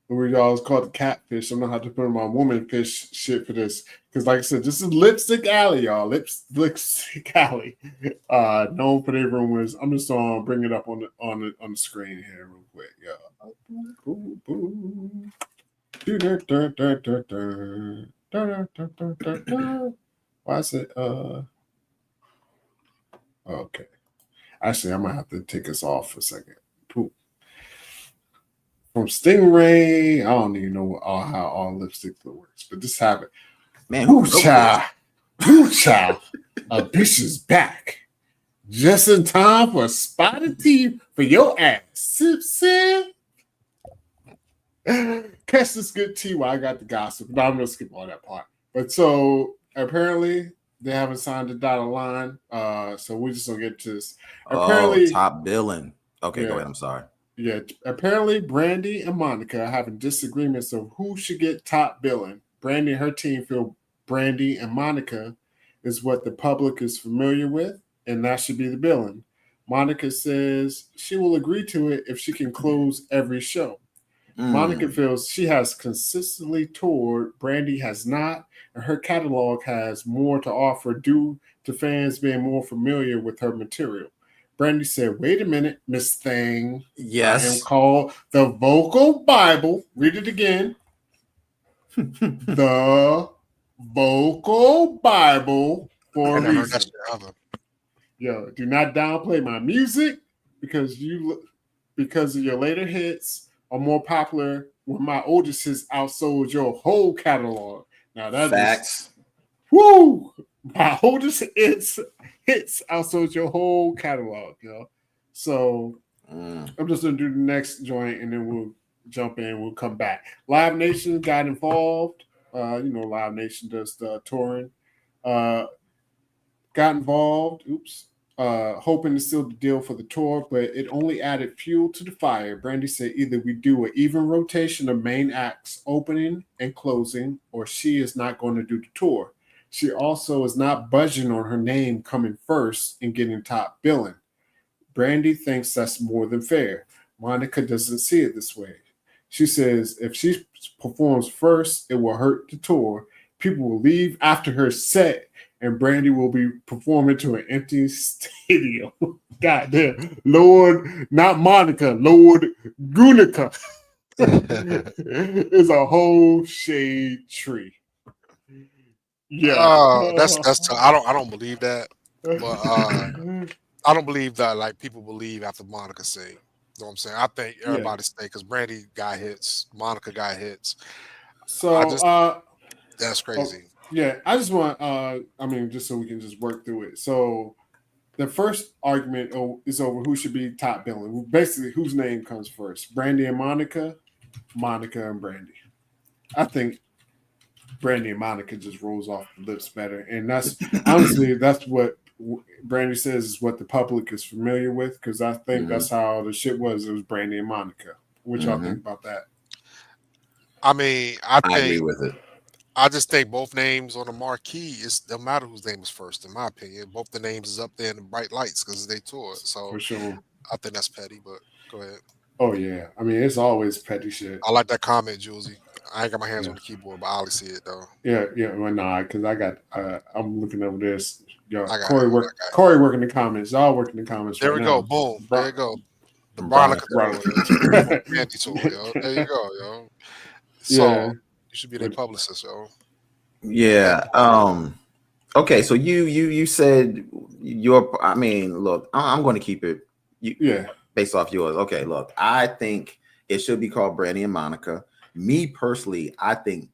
We always call it catfish. I'm gonna have to put in my woman fish shit for this. Because like I said, this is Lipstick Alley, y'all. Lipstick Alley. Known for their rumors. I'm just gonna bring it up on the screen here real quick. Why is it okay. Actually, I might have to take this off for a second. Poop. From Stingray, I don't even know how all lipstick works, but just have it. Man, Woo child. A bitch is back. Just in time for a spotted tea for your ass. Sip, sip. Catch this good tea while I got the gossip. But I'm going to skip all that part. But so apparently they haven't signed the dotted line. So we're just going to get to this. Apparently, top billing. Okay, go ahead. I'm sorry. Yeah, apparently Brandy and Monica are having disagreements of who should get top billing. Brandy and her team feel Brandy and Monica is what the public is familiar with, and that should be the billing. Monica says she will agree to it if she can close every show. Monica feels she has consistently toured, Brandy has not, and her catalog has more to offer due to fans being more familiar with her material. Brandy said, wait a minute, Miss Thing. Yes. I am called the Vocal Bible. Read it again. The Vocal Bible for a reason. Yo, do not downplay my music because of your later hits are more popular when my oldest hits outsold your whole catalog. Now that facts. Woo! My oldest hits outsold your whole catalog, yo. So I'm just gonna do the next joint and then we'll jump in. We'll come back. Live Nation got involved. Live Nation does the touring. Got involved. Hoping to seal the deal for the tour, but it only added fuel to the fire. Brandy said either we do an even rotation of main acts opening and closing, or she is not going to do the tour. She also is not budging on her name coming first and getting top billing. Brandy thinks that's more than fair. Monica doesn't see it this way. She says if she performs first, it will hurt the tour. People will leave after her set, and Brandy will be performing to an empty stadium. Goddamn. Lord, not Monica, Lord Gunica is a whole shade tree. Yeah. That's I don't believe that. But I don't believe that like people believe after Monica say. You know what I'm saying? I think everybody stay because Brandy got hits, Monica got hits. So that's crazy. Yeah, I just want, just so we can just work through it. So the first argument is over who should be top billing. Basically, whose name comes first? Brandy and Monica, Monica and Brandy. I think Brandy and Monica just rolls off the lips better. And that's, honestly, that's what Brandy says is what the public is familiar with, because I think that's how the shit was. It was Brandy and Monica. What y'all think about that? I mean, I agree with it. I just think both names on the marquee is no matter whose name is first, in my opinion. Both the names is up there in the bright lights because they toured. So for sure. I think that's petty. But go ahead. Oh yeah, I mean it's always petty shit. I like that comment, Julesy. I ain't got my hands Yeah. on the keyboard, but I only see it though. Yeah. Well, nah, because I got. I'm looking over this. Yo, I got it. Corey work. Corey working the comments. Y'all working the comments There right we now. go. Boom. There you go. The Bronica. Bronica Brandy tour, yo. There you go, yo. So Yeah. you should be their publicist, yo. Yeah. Okay. So you said your. I mean, look, I'm going to keep it. Yeah. Based off yours. Okay. Look, I think it should be called Brandy and Monica. Me personally, I think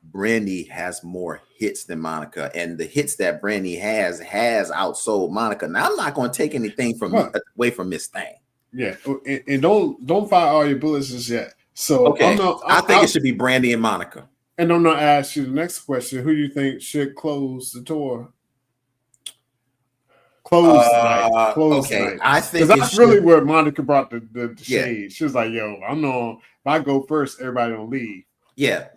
Brandy has more hits than Monica, and the hits that Brandy has outsold Monica. Now, I'm not going to take anything from away from Miss Thing. Yeah, and don't fire all your bullets just yet. So okay, I think it should be Brandy and Monica. And I'm gonna ask you the next question: who do you think should close the tour? Close tonight. Close tonight. I think that's really where Monica brought the shade. She was like, "Yo, I know if I go first, everybody don't leave." Yeah,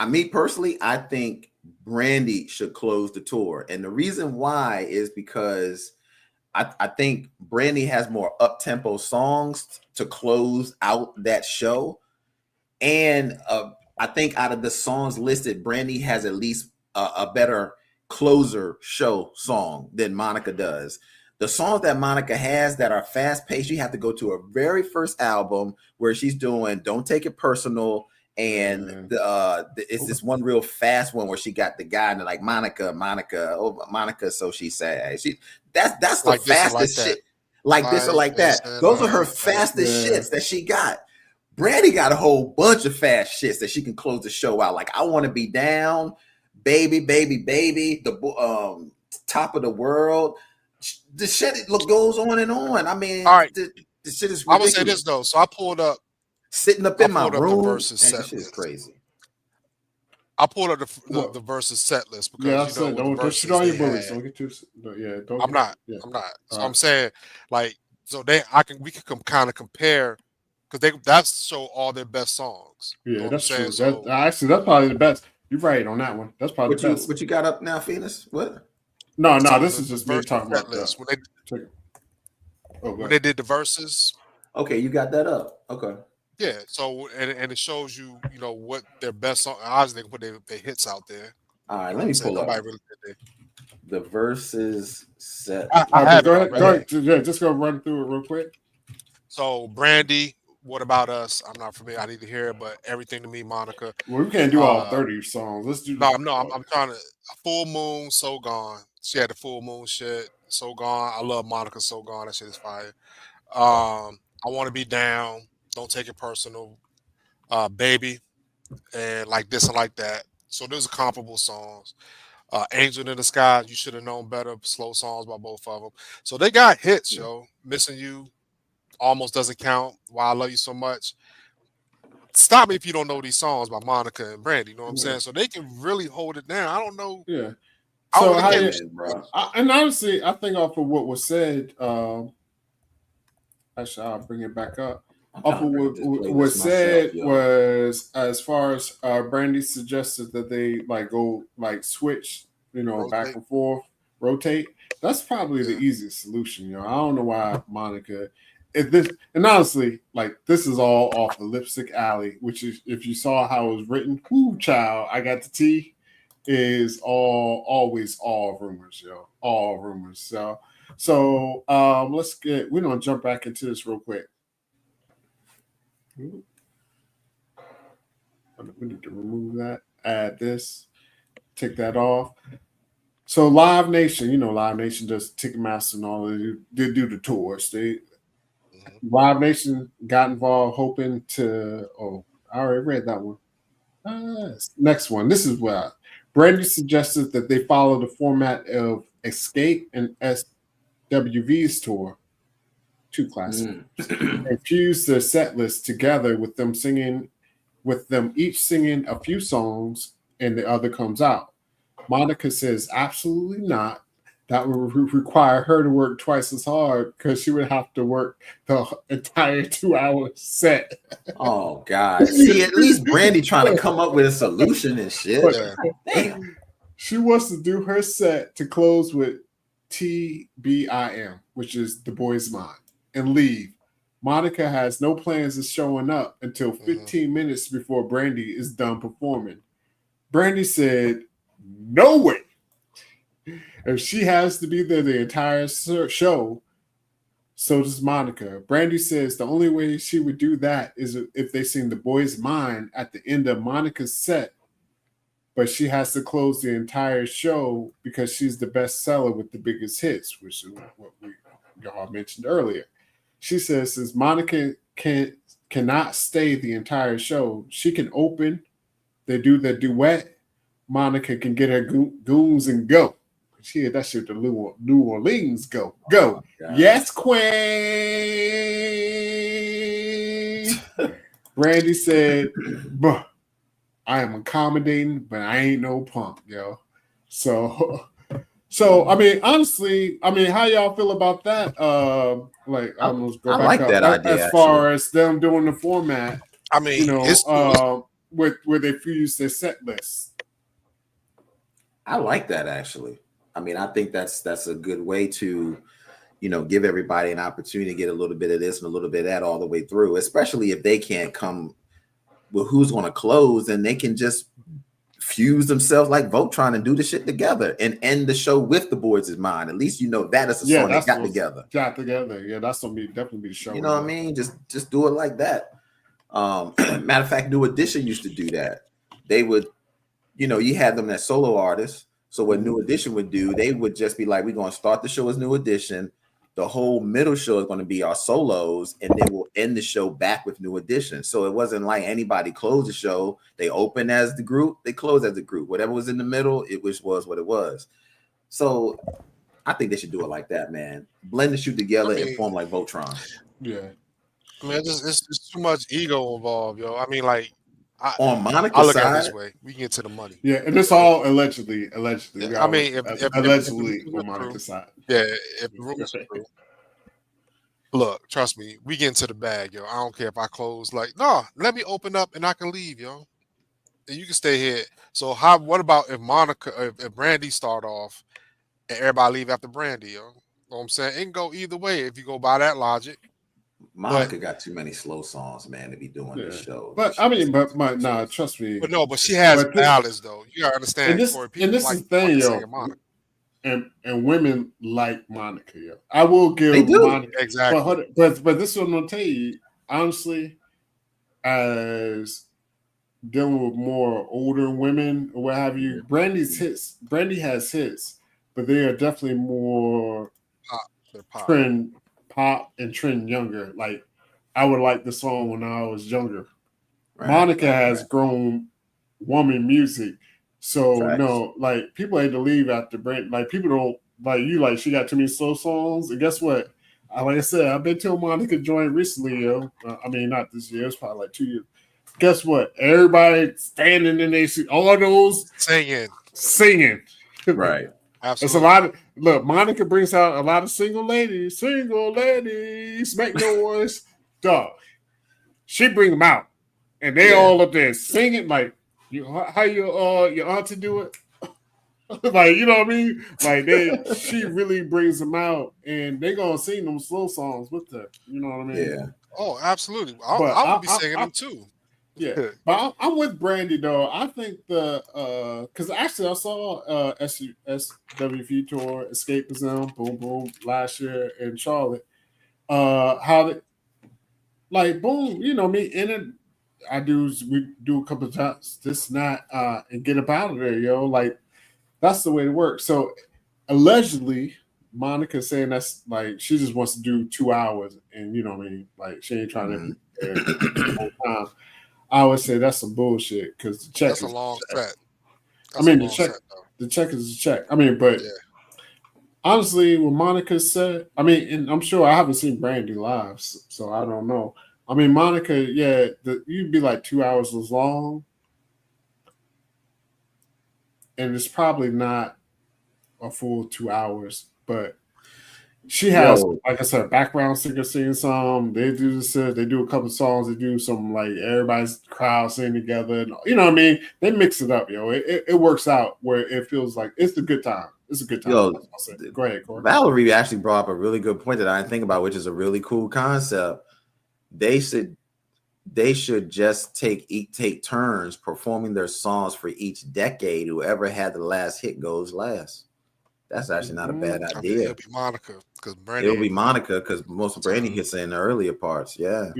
me personally, I think Brandy should close the tour, and the reason why is because I think Brandy has more up-tempo songs to close out that show. And I think out of the songs listed, Brandy has at least a better closer show song than Monica does. The songs that Monica has that are fast-paced, you have to go to her very first album where she's doing Don't Take It Personal. And it's this one real fast one where she got the guy and they're like Monica, oh Monica, so she sad. That's the like fastest shit. Like this or like that. Those are her fastest shits that she got. Brandy got a whole bunch of fast shits that she can close the show out. Like I Want to Be Down, Baby, the Top of the World. The shit goes on and on. I mean, all right. The shit is ridiculous. I would say this though. So I pulled up. Sitting up in my room, the versus set shit is crazy. I pulled up the versus set list because don't shoot all your bullets. Don't get too. I'm not. So I'm saying like we can kind of compare because that's show all their best songs. Yeah, that's true. So, actually, that's probably the best. You're right on that one. That's probably the best. What you got up now, Phoenix? What? No, this is just me talking about this. When they did the verses. Okay, you got that up. Okay. Yeah, so and it shows you what their best song. Obviously, they can put their hits out there. All right, let me pull up the verses set. Go ahead. Yeah, just go run through it real quick. So Brandy, What About Us? I'm not familiar. I need to hear it, but Everything to Me, Monica. Well, we can't do all 30 songs. Let's do. No, I'm trying to. Full Moon, So Gone. She had the Full Moon shit. So Gone. I love Monica. So Gone. That shit is fire. I Want to Be Down. Don't Take It Personal, Baby, and Like This and Like That. So those are comparable songs. Angel in the Sky, You Should Have Known Better, slow songs by both of them. So they got hits, yo. Missing You, Almost Doesn't Count, Why I Love You So Much. Stop me if you don't know these songs by Monica and Brandy, you know what I'm saying? So they can really hold it down. I don't know. Yeah. So and honestly, I think off of what was said, actually, I'll bring it back up. Off of what was said was as far as Brandy suggested that they go switch, rotate. Back and forth, rotate. That's probably the easiest solution, I don't know why Monica. And honestly, this is all off of Lipstick Alley, which is if you saw how it was written, child, I got the tea. Is always all rumors, all rumors. So we're gonna jump back into this real quick. We need to remove that, add this, take that off. So Live Nation, Live Nation does Ticketmaster and all that. They do the tours. Live Nation got involved hoping to I already read that one. Next one. This is where Brandy suggested that they follow the format of Escape and SWV's tour. Two classics. And fuse their set list together with them each singing a few songs and the other comes out. Monica says absolutely not. that would require her to work twice as hard because she would have to work the entire 2-hour set. Oh God! See, at least Brandy trying to come up with a solution and shit. But Damn. she wants to do her set to close with TBIM, which is The Boy's Mind, and leave. Monica has no plans of showing up until 15 minutes before Brandy is done performing. Brandy said, "No way. If she has to be there the entire show, so does Monica." Brandy says the only way she would do that is if they sing The Boy's Mind at the end of Monica's set, but she has to close the entire show because she's the best seller with the biggest hits, which is what y'all mentioned earlier. She says since Monica cannot stay the entire show, she can open, they do the duet, Monica can get her goons and go. She had that shit to New Orleans go. Go. Oh, yes, Queen. Brandy said, "Bruh, I am accommodating, but I ain't no punk, yo." So I mean, honestly, I mean, how y'all feel about that? Like, I like that idea as far as them doing the format. I mean, you know, where they fuse their set list. I like that actually. I mean, I think that's a good way to, you know, give everybody an opportunity to get a little bit of this and a little bit of that all the way through, especially if they can't come with who's going to close, and they can just fuse themselves like Voltron and do the shit together and end the show with The Boys' Mind. At least you know that is a song they got together. Got together. Yeah, that's gonna definitely be the show. You know what I mean? Just do it like that. Matter of fact, New Edition used to do that. They would, you know, you had them as solo artists. So what New Edition would do, they would just be like, we're going to start the show as New Edition. The whole middle show is going to be our solos, and then we'll end the show back with New Edition. So it wasn't like anybody closed the show. They open as the group, they close as the group. Whatever was in the middle, it was what it was. So I think they should do it like that, man. Blend the shoot together and form like Voltron. Yeah. I mean, it's too much ego involved, yo. I mean, like, on Monica's I look side, at it this way: we can get to the money. Yeah, and it's all allegedly. Yeah, I mean, if allegedly on Monica's side. Yeah, if the rumors are true. Look, trust me, we get into the bag, yo. I don't care if I close. Like, no, let me open up and I can leave, yo. And you can stay here. So what about if if Brandy start off and everybody leave after Brandy, yo? You know what I'm saying? It can go either way if you go by that logic. Monica got too many slow songs, man, to be doing this show. But I mean, nah, trust me. But she has ballads though. You gotta understand. And this is the thing, yo. And women like Monica, yo. I will give Monica exactly. But this is what I'm gonna tell you, honestly, as dealing with more older women or what have you, Brandy has hits, but they are definitely more trend pop and trend younger. Like I would like the song when I was younger. Right. Monica has grown woman music. So no, like people had to leave after Brandy. Like people don't like you. Like she got too many slow songs. And guess what? Like I said, I've been to a Monica joint recently. Yo, I mean not this year. It's probably like 2 years. Guess what? Everybody standing in their seat. All those singing. Right. Absolutely. It's a lot of look. Monica brings out a lot of single ladies. Make noise, dog. She bring them out, and they all up there singing like how your auntie do it. Like you know what I mean? Like she really brings them out, and they gonna sing them slow songs with her. You know what I mean? Yeah. Oh, absolutely. I would be singing them too. Yeah, but I'm with Brandy though. I think because actually I saw SWV tour Escapism, Boom Boom last year in Charlotte. How they like boom, you know me in it. We do a couple of times, this not and get up out of there, yo. Like that's the way it works. So allegedly, Monica saying that's like she just wants to do 2 hours, and you know what I mean. Like she ain't trying to be there the whole time. I would say that's some bullshit because the check that's a long set. I mean, the check is a check. I mean, but honestly, what Monica said, I mean, and I'm sure I haven't seen Brandy live, so I don't know. I mean, Monica, you'd be like 2 hours as long, and it's probably not a full 2 hours, but she has, Yo, like I said, background singer singing some. They do this. They do a couple songs. They do some like everybody's crowd singing together. And, you know what I mean? They mix it up, yo. It works out where it feels like it's a good time. It's a good time. yo, Go ahead, Corey. Valerie actually brought up a really good point that I didn't think about, which is a really cool concept. They should just take turns performing their songs for each decade. Whoever had the last hit goes last. That's actually not a bad I mean, idea. it'll be Monica because Brandy. It'll be Monica because most of Brandy hits in the earlier parts. Yeah.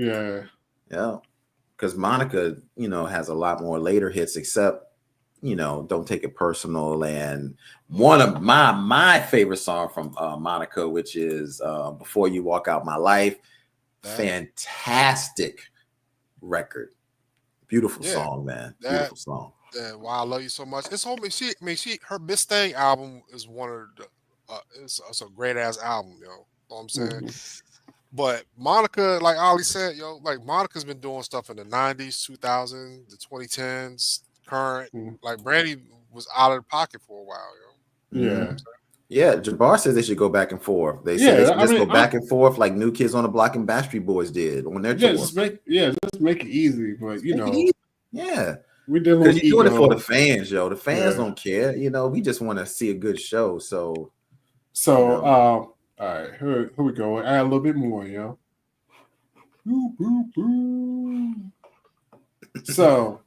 Because Monica, has a lot more later hits, except, Don't Take It Personal. And one of my favorite song from Monica, which is Before You Walk Out My Life. Fantastic record. Beautiful song, man. Beautiful song. Why I Love You So Much. It's her Miss Thing album is one of the it's a great ass album, yo. You know what I'm saying? But Monica, like Ali said, like Monica's been doing stuff in the 90s, 2000s, the 2010s, current. Like Brandy was out of the pocket for a while, yo. Yeah. You know what I'm saying? Yeah, Jabbar says they should go back and forth. They said they should just go back and forth like New Kids on the Block and Backstreet Boys did on their tour. Just make it easy, but yeah. We did because you're doing it for the fans, yo. The fans don't care, we just want to see a good show. So all right, here we go. Add a little bit more, yo. Boo, boo, boo. So,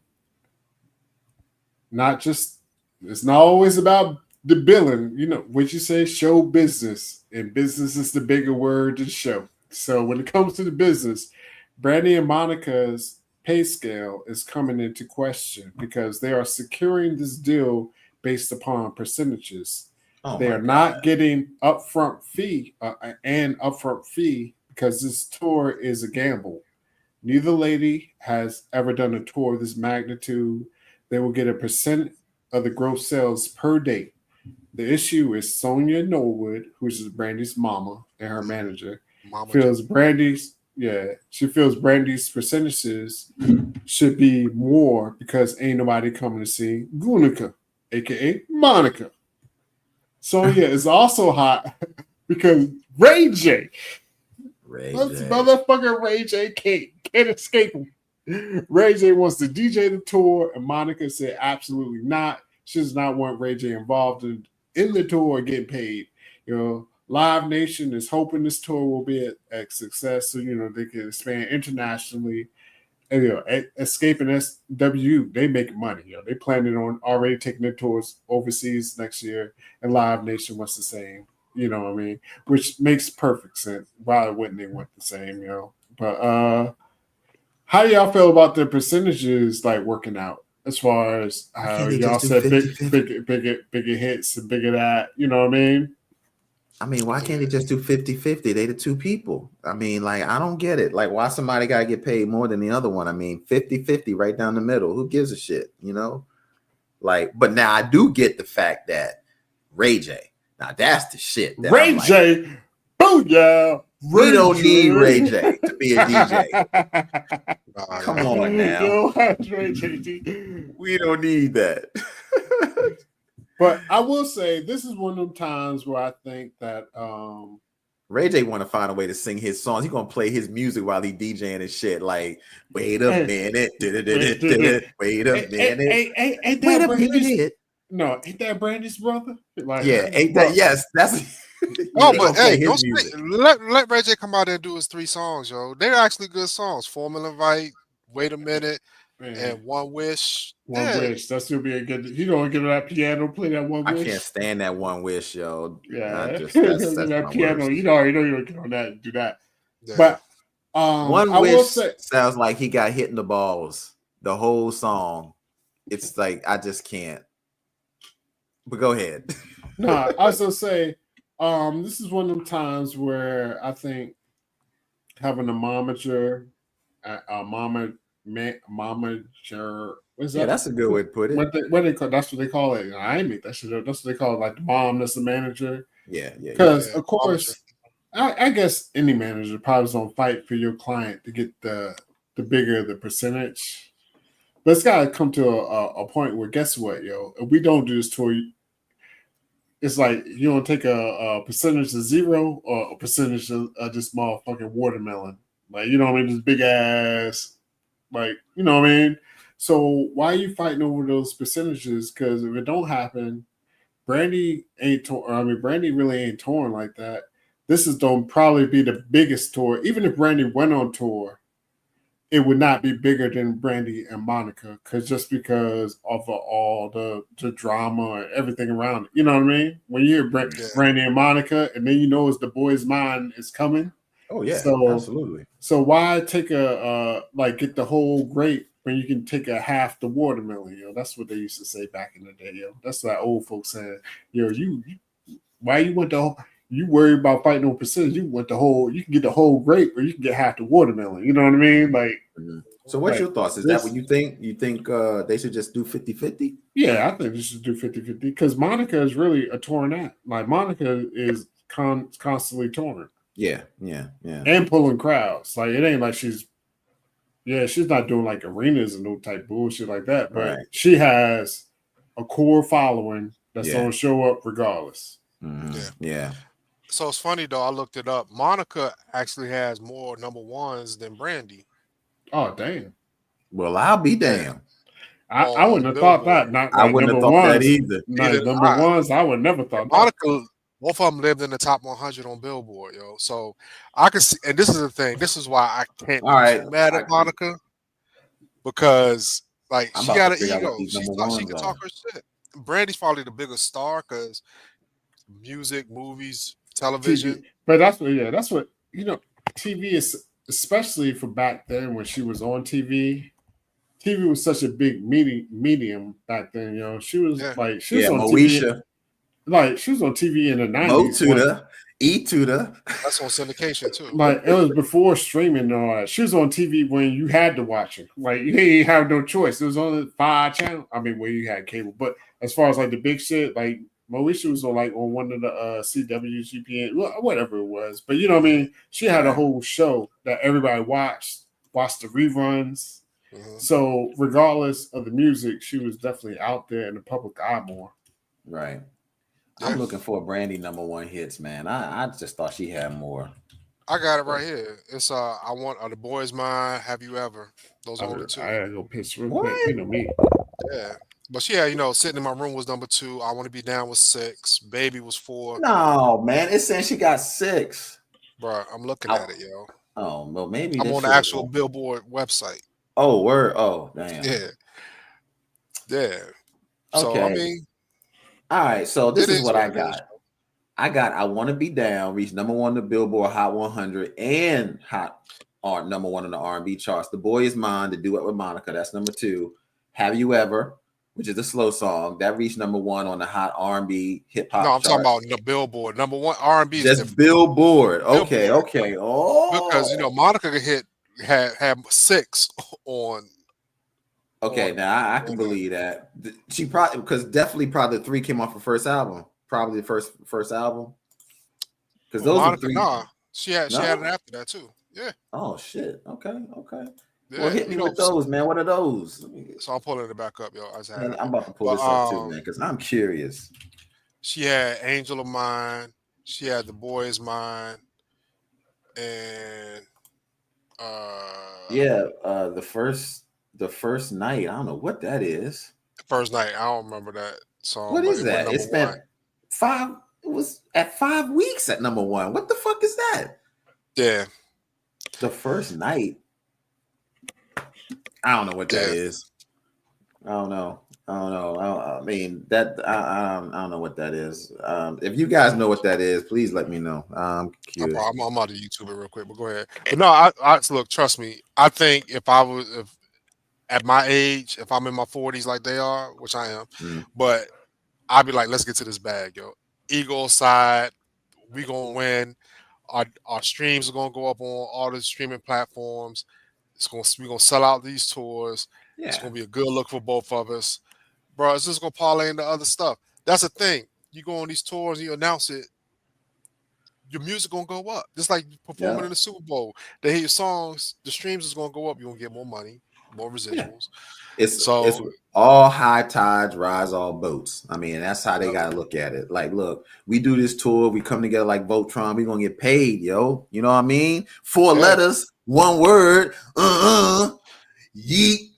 it's not always about the billing, what you say, show business, and business is the bigger word than show. So when it comes to the business, Brandy and Monica's pay scale is coming into question because they are securing this deal based upon percentages. They are not getting upfront fee because this tour is a gamble. Neither lady has ever done a tour of this magnitude. They will get a percent of the gross sales per date. The issue is Sonia Norwood, who is Brandy's mama and her manager, feels Brandy's percentages should be more because ain't nobody coming to see Gunica, aka Monica. Sonia is also hot because Ray J. Motherfucker Ray J can't escape him. Ray J wants to DJ the tour, and Monica said absolutely not. She does not want Ray J involved in the tour getting paid. Live Nation is hoping this tour will be a success, so they can expand internationally. And Escaping SW, they make money. They planning on already taking their tours overseas next year, and Live Nation wants the same. You know what I mean? Which makes perfect sense. Why wouldn't they want the same? But how do y'all feel about the percentages like working out? As far as how y'all said bigger hits and bigger that, you know what I mean? Why can't they just do 50-50? They the two people. I don't get it. Like, why somebody got to get paid more than the other one? 50-50 right down the middle. Who gives a shit, But now I do get the fact that Ray J, now that's the shit. Ray J, booyah! We don't need Ray J to be a DJ. Come on now. We don't need that. But I will say this is one of them times where I think that Ray J want to find a way to sing his songs. He's gonna play his music while he DJing and shit. Like, wait a minute, wait a minute, wait a minute. No, ain't that Brandy's brother? Like, ain't that? Yes, that's. But hey, let Ray J come out there and do his 3 songs, yo. They're actually good songs. Formula Right, Wait a Minute, and One Wish. One Wish. That's gonna be a good. You don't get that piano, play that One Wish. I can't stand that One Wish, yo. Yeah, that's that piano. Worst. You know you don't get on that and do that. Yeah. But One Wish sounds like he got hit in the balls the whole song. It's like I just can't. But go ahead. I was gonna say, this is one of them times where I think having a momager, what's that? Yeah, that's a good way to put it. What they call, that's what they call it. I ain't make that shit up. That's what they call it, like the mom that's the manager. Yeah. Because of course, I guess any manager probably is gonna fight for your client to get the bigger the percentage. But it's gotta come to a point where guess what, yo? If we don't do this tour, it's like you don't take a percentage of zero or a percentage of this motherfucking watermelon. Like, you know what I mean? This big ass, like, you know what I mean? So why are you fighting over those percentages? Because if it don't happen, Brandy ain't torn. I mean, Brandy really ain't torn like that. This is going to probably be the biggest tour. Even if Brandy went on tour, it would not be bigger than Brandy and Monica, because of all the drama and everything around it. You know what I mean? When you hear Brandy and Monica, and then you know it's the boy's mind is coming. Oh yeah, so absolutely. So why take like get the whole grape when you can take a half the watermelon? That's what they used to say back in the day. That's like old folks saying. You why you went the whole, you worry about fighting over percentage. You went the whole. You can get the whole grape, or you can get half the watermelon. You know what I mean? Like. So what's your thoughts? Is that what you think? You think they should just do 50-50? Yeah, I think they should do 50-50 because Monica is really a torn act. Like Monica is constantly touring. Yeah. And pulling crowds. Like it ain't like she's not doing like arenas and no type bullshit like that. But she has a core following that's gonna show up regardless. Yeah. So it's funny though. I looked it up. Monica actually has more number ones than Brandy. Oh damn! Well, I'll be damned. I wouldn't have thought that. Not I like wouldn't have number thought ones. that either. Like number ones, I would never thought that. Monica, both of them lived in the top 100 on Billboard, yo. So I can see, and this is the thing. This is why I can't be too mad at Monica, because like she got an ego. She can talk her shit. Brandy's probably the biggest star because music, movies, television. TV. But that's what TV is, especially for back then when she was on TV. TV was such a big medium back then. She was like she was on Moesha. TV. Like she was on TV in the 90s. Mo-Tuda, E-Tuda. That's on syndication too. Like it was before streaming and all that. She was on TV when you had to watch it. Like you didn't have no choice. It was on 5 channels. I mean, where you had cable. But as far as like the big shit, like Moesha was on one of the CWs, UPN, whatever it was. But you know what I mean? She had a whole show that everybody watched the reruns. So regardless of the music, she was definitely out there in the public eye more. Right. I'm looking for Brandy number 1 hits, man. I just thought she had more. I got it right here. It's I want The Boy's Mine, Have You Ever? Those are only 2. I gotta go piss real quick. You know me. Yeah. But she had, Sitting in My Room was number 2. I Want to Be Down was 6. Baby was 4. No, man. It's saying she got 6. Bro, I'm looking at it, yo. Oh, well, maybe I'm on the actual Billboard website. Oh, word. Oh, damn. Yeah. So, okay. I mean. All right. So, this is what I got. I Want to Be Down, reached number 1 on the Billboard Hot 100 and number 1 on the R&B charts. The Boy Is Mine, the duet with Monica, that's number 2. Have You Ever, which is a slow song, that reached number 1 on the Hot R&B hip hop. No, I'm talking about the Billboard. Number 1 R&B. Just Billboard. Okay. Oh, because Monica had 6 on. Okay, now I can believe that. She probably probably 3 came off her first album. Probably the first album. Because those Monica, are 3. nah, she had it after that too. Yeah. Oh shit. Okay. Yeah, Well, hit me with those, man. What are those? So I'm pulling it back up, yo. I'm about to pull this up too, man, because I'm curious. She had Angel of Mine. She had The Boy Is Mine, and the first night. I don't know what that is. First night. I don't remember that song. What is that? It's been 5. It was at 5 weeks at number 1. What the fuck is that? Yeah. The first night. I don't know what that is. I don't know. I mean, that I don't know what that is. If you guys know what that is, please let me know. I'm curious. I'm out of YouTube real quick, but go ahead. But no, I look. Trust me. I think if at my age, if I'm in my 40s like they are, which I am, but I'd be like, let's get to this bag, yo. Ego aside, we gonna win. Our streams are gonna go up on all the streaming platforms. We're gonna sell out these tours. Yeah. It's gonna be a good look for both of us, bro. It's just gonna parlay into other stuff. That's the thing. You go on these tours, and you announce it. Your music gonna go up, just like performing in the Super Bowl. They hear your songs, the streams is gonna go up. You gonna get more money. more residuals. It's all high tides rise all boats. I mean, that's how they gotta look at it. Like, look, we do this tour, we come together like Voltron, we gonna get paid, yo. You know what I mean? 4 letters, 1 word, yeet.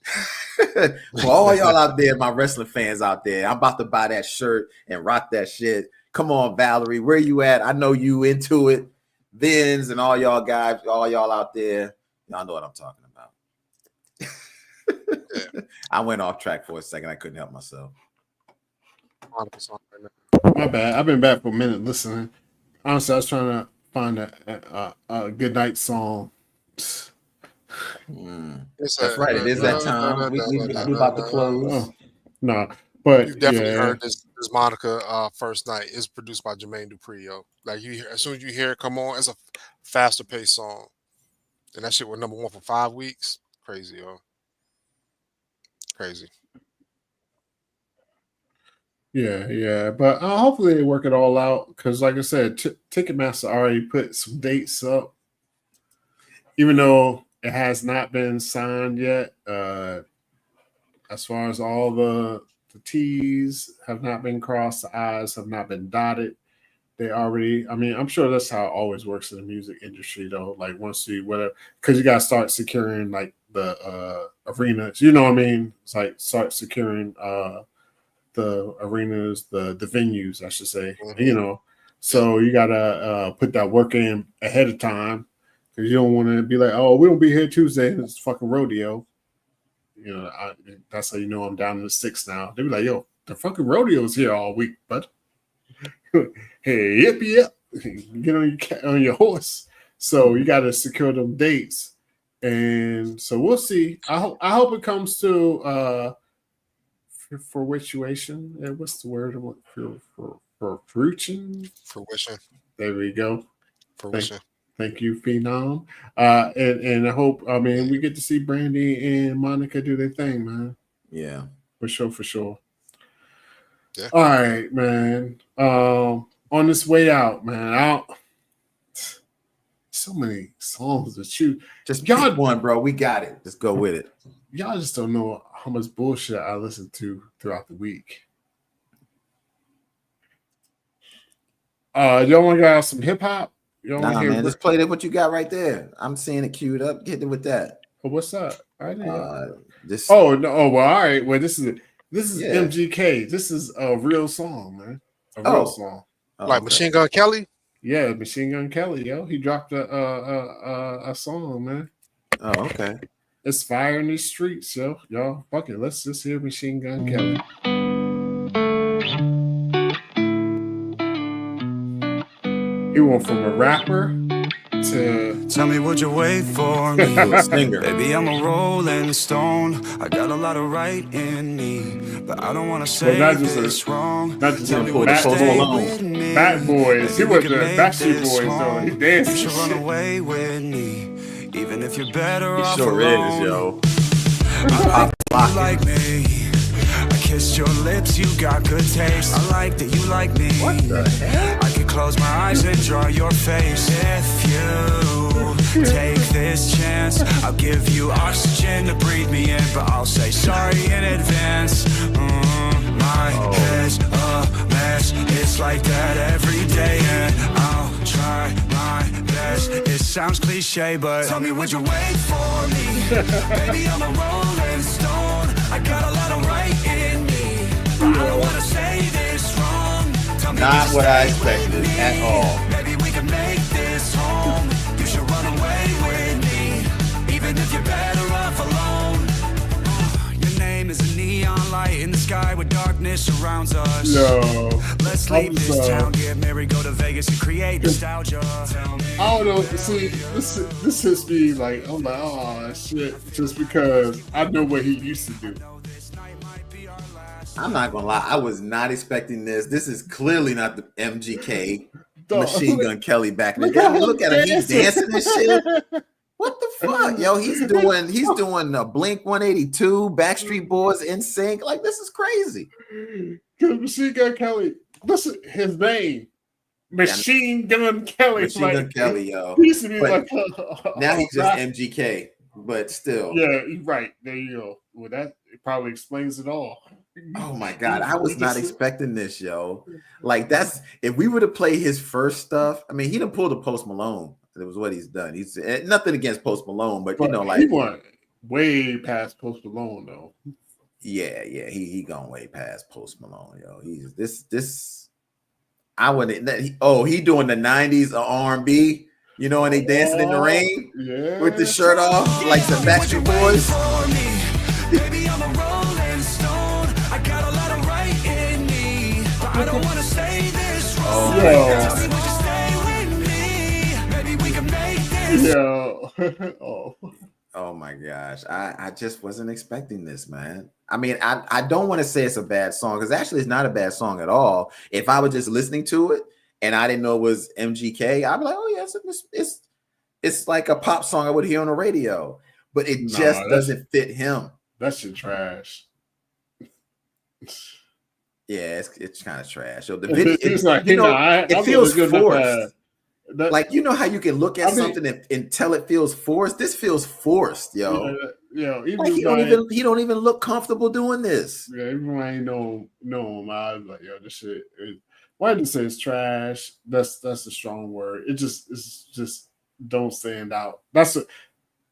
For all y'all out there, my wrestling fans out there, I'm about to buy that shirt and rock that shit. Come on, Valerie, where you at? I know you into it. Vince and all y'all guys, all y'all out there, y'all know what I'm talking about. I went off track for a second. I couldn't help myself. My bad. I've been back for a minute listening. Honestly, I was trying to find a good night song. That's right. It is that time. We about to close. No, but you definitely heard this Monica First Night. It's produced by Jermaine Dupri, yo. Like you hear, as soon as you hear it come on, it's a faster paced song. And that shit was #1 for 5 weeks. Crazy, yo. Crazy. Yeah. But hopefully they work it all out. Because like I said, Ticketmaster already put some dates up. Even though it has not been signed yet. As far as all the T's have not been crossed, the I's have not been dotted. They already, I mean, I'm sure that's how it always works in the music industry, though. Like, once you, whatever, because you got to start securing, like, the arenas, you know what I mean? It's like, start securing the arenas, the venues, I should say, you know. So you got to put that work in ahead of time, because you don't want to be like, oh, we won't be here Tuesday, and it's fucking rodeo. You know, that's how you know I'm down in the 6 now. They be like, yo, the fucking rodeo's here all week, bud. Hey, yip. Get on your horse. So you got to secure them dates, and so we'll see. I hope it comes to fruition. What's the word? For fruition. There we go. Fruition. Thank you, Phenom. And I hope, I mean, we get to see Brandy and Monica do their thing, man. Yeah, for sure. Yeah. All right, man. On this way out, man. So many songs to choose. Just pick one, bro. We got it. Just go with it. Y'all just don't know how much bullshit I listen to throughout the week. Y'all want to got some hip hop? Nah, man. Just play what you got right there. I'm seeing it queued up. Get it with that. Oh, what's up? I didn't all right. Well, this is MGK. This is a real song, man. A real song. Like Machine Gun Kelly? Yeah, Machine Gun Kelly, yo. He dropped a song, man. Oh, okay. It's fire in these streets, yo. Y'all, fuck it. Let's just hear Machine Gun Kelly. He went from a rapper to... Tell me what you wait for me. Baby, I'm a rolling stone. I got a lot of right in me, but I don't want to say this wrong. Not just Bad Boys. He was the Backstreet Boys, though. He danced. You should run away with me, even if you're better off sure alone. Is, yo. I like you like me. I kissed your lips, you got good taste. I like that you like me. What the heck? I could close my eyes and draw your face. If you take this chance, I'll give you oxygen to breathe me in, but I'll say sorry in advance. My head's a mess. It's like that every day, and I'll try my best. It sounds cliche, but tell me, would you wait for me? Baby, I'm a rolling stone. I got a lot of right in me, but I don't want to say this wrong. Tell me, not what I expected at all. Maybe we can make this home. You should run away with me, even if you're better off alone. Your name is a neon light in the sky where darkness surrounds us. No. Let's leave this town, get married, go to Vegas and create nostalgia. I don't know. See, this hits me like, I'm like, oh shit, just because I know what he used to do. I'm not gonna lie, I was not expecting this. This is clearly not the MGK Machine Gun Kelly back in the day. Look at him, he's dancing and shit. What the fuck, yo? He's doing a Blink 182, Backstreet Boys, NSYNC. Like, this is crazy. Because Machine Gun Kelly, listen, his name, Machine Gun Kelly. Machine Gun Kelly, yo. He used to be now he's just MGK. but still. Yeah, right. There you go. Well, that it probably explains it all. Oh my God, I was not expecting this, yo. Like that's if we were to play his first stuff. I mean, he done pulled a Post Malone. That was what he's done. He's nothing against Post Malone, but you know, like he went way past Post Malone though. Yeah, he gone way past Post Malone, yo. He's this. I wouldn't. He doing the '90s R&B, you know, and they dancing in the rain with the shirt off like the Backstreet Boys. Baby, I'm a rolling stone. I got a lot of right in me, but I don't want to stay this wrong. Tell me, would you stay with me? Maybe we can make this. Oh my gosh. I just wasn't expecting this, man. I mean, I don't want to say it's a bad song because actually it's not a bad song at all. If I was just listening to it and I didn't know it was MGK, I'd be like, oh yeah, it's like a pop song I would hear on the radio, but it just doesn't fit him. That shit trash. Yeah, it's kind of trash. So the video, it feels forced. Like, you know how you can look at something and tell it feels forced? This feels forced, yo. Like he don't even look comfortable doing this. Yeah, even when I ain't know him, I was like, yo, this shit. Why did you say it's trash? That's a strong word. It's just don't stand out.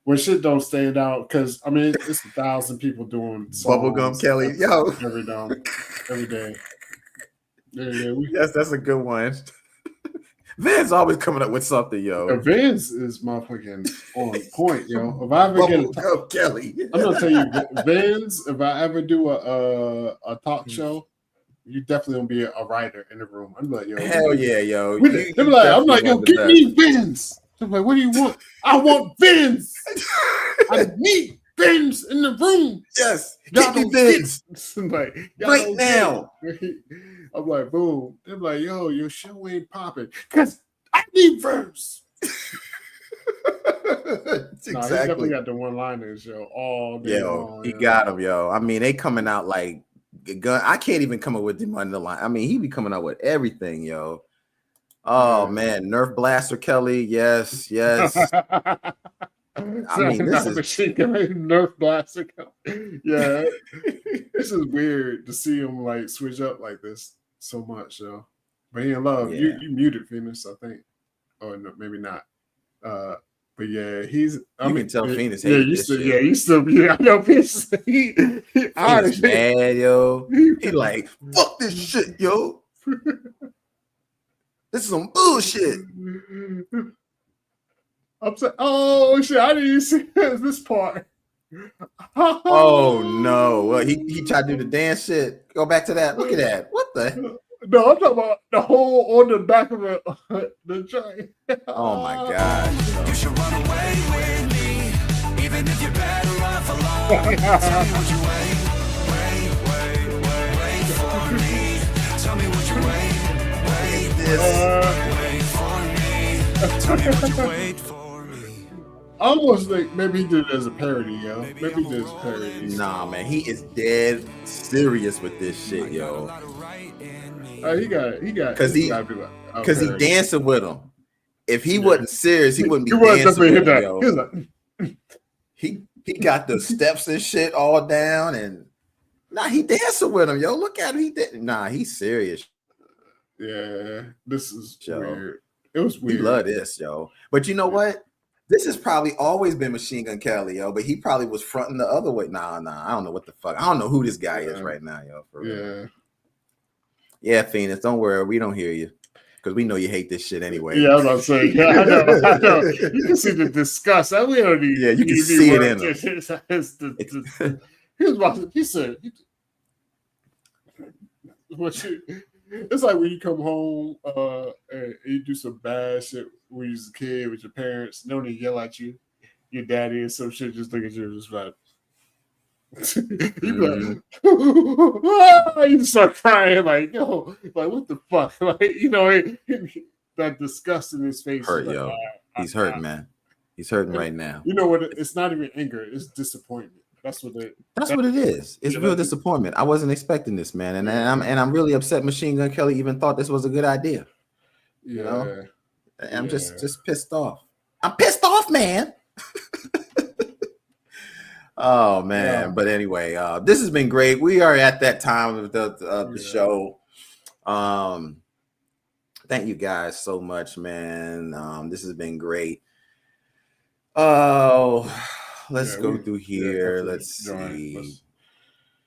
When shit don't stand out, because I mean it's 1,000 people doing Bubblegum Kelly, yo, every day. Yes, that's a good one. Vin's always coming up with something, yo. Vin's is motherfucking on point, yo. If I ever get Kelly, I'm gonna tell you, Vin's. If I ever do a talk show, you definitely gonna be a writer in the room. I'm like, yo, hell yeah, yo. I'm like, yo, give me Vin's. I'm like, what do you want? I want Vin's. I need Vin's in the room. Yes, get me Vin's. Like, right now. I'm like, boom. They're like, yo, your show ain't popping because I need Vin's. Exactly. He definitely got the one-liners, yo, all day long. He got them, yo. I mean, they coming out like gun. I can't even come up with them on the line. I mean, he be coming out with everything, yo. Oh man, Nerf Blaster Kelly, yes. I mean, this is Nerf Blaster Kelly. Yeah, this is weird to see him like switch up like this so much, yo. But he in love. Yeah. You muted Phoenix, I think, or no, maybe not. But yeah, he's. I mean, can tell Phoenix. Yeah, you still. Yeah, I know Phoenix. Phoenix mad, yo. He like, fuck this shit, yo. This is some bullshit. I'm saying, oh shit! I didn't even see this part. Oh no! Well, he tried to do the dance shit. Go back to that. Look at that. What the? No, I'm talking about the hole on the back of the train. Oh my god! You should run away with me, even if you're better off alone. Tell me what you wait for me. Tell me what you wait for me. Tell me what you wait for me. I almost think maybe he did it as a parody, yo. Maybe he did it as a parody. Nah, man, he is dead serious with this shit, yo. He got because he dancing with him. If he wasn't serious, he wouldn't be dancing with him, yo. He got the steps and shit all down, and he dancing with him, yo. Look at him. He's serious. Yeah, this is weird. It was weird. We love this, yo. But you know what? This has probably always been Machine Gun Kelly, yo. But he probably was fronting the other way. Nah. I don't know what the fuck. I don't know who this guy is right now, yo. For real. Yeah, Phoenix. Don't worry. We don't hear you because we know you hate this shit anyway. Yeah, I was about to say. Yeah, I know. You can see the disgust. I don't need. Yeah, you can see it in him. He was watching. He said, it's like when you come home and you do some bad shit when you was a kid with your parents. They don't even yell at you. Your daddy and some shit just look at you and just like. You start crying like, yo, like what the fuck? Like, you know, that disgust in his face. Hurt, like, yo. He's hurting, man. He's hurting right now. You know what? It's not even anger, it's disappointment. That's what it is. It's real disappointment. I wasn't expecting this, man. And I'm really upset Machine Gun Kelly even thought this was a good idea. You know? I'm just pissed off. I'm pissed off, man. Oh man, Yeah. but anyway, this has been great. We are at that time of the show. Thank you guys so much, man. This has been great. Oh, let's go through here. Let's see.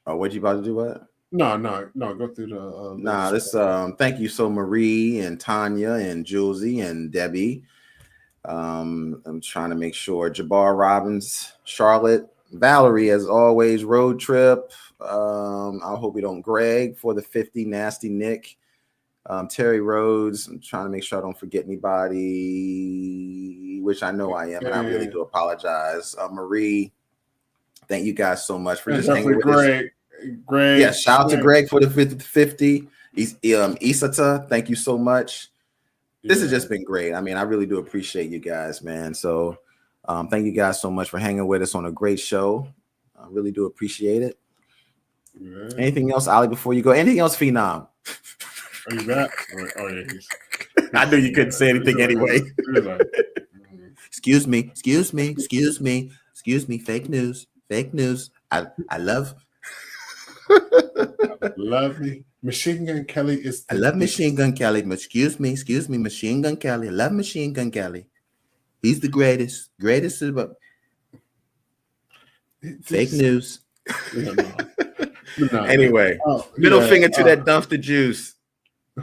Oh, what you about to do? What? No. Go through the. This. Thank you so Marie and Tanya and Julesy and Debbie. I'm trying to make sure. Jabbar Robbins, Charlotte, Valerie, as always. Road trip. I hope we don't. Greg for the 50. Nasty Nick. Terry Rhodes. I'm trying to make sure I don't forget anybody, which I know I am, and I really do apologize. Marie, thank you guys so much for just hanging with us. Greg. Yeah, shout out to Greg for the 50. Isata, thank you so much. This has just been great. I mean, I really do appreciate you guys, man. So thank you guys so much for hanging with us on a great show. I really do appreciate it. Yeah. Anything else, Ali, before you go? Anything else, Phenom? Are you back? Oh, yeah. I knew you couldn't say anything anyway. Excuse me. Fake news. I love. Love me. Machine Gun Kelly is. I love Machine Gun Kelly. Excuse me, Machine Gun Kelly. I love Machine Gun Kelly. He's the greatest. Fake news. No. Anyway, middle finger to that dumpster juice.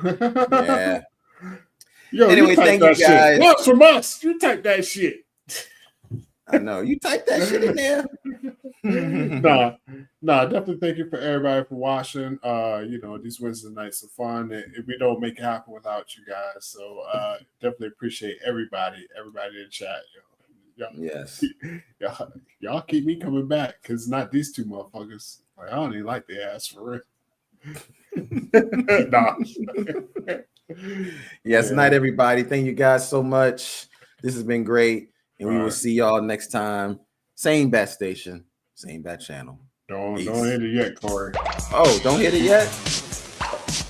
Yeah. Yo, anyway, thank you guys. What's from us? You type that shit. I know you type that shit in there. Definitely thank you for everybody for watching. These Wednesday nights are fun. We don't make it happen without you guys. So definitely appreciate everybody in the chat. Yes. Y'all keep me coming back because not these two motherfuckers. Like, I don't even like the ass for real. Yes, night everybody. Thank you guys so much. This has been great. And we will see y'all next time. Same bat station, same bat channel. Don't hit it yet, Corey. Oh, don't hit it yet?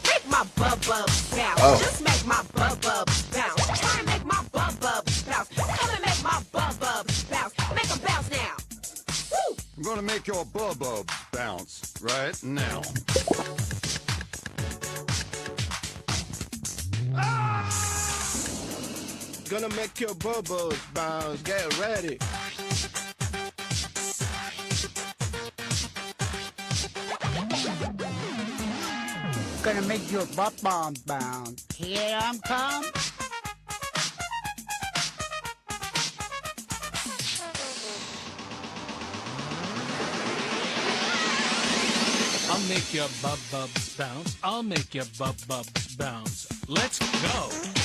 Make my bounce. Just make my bounce. Try and make my bounce. Come and make my bounce. Make them bounce now. Woo! I'm gonna make your bubba bounce right now. Gonna make your bubbles bounce. Get ready. Gonna make your butt bombs bounce. Here I'm come. I'll make your bub bounce. I'll make your bub bounce. Let's go.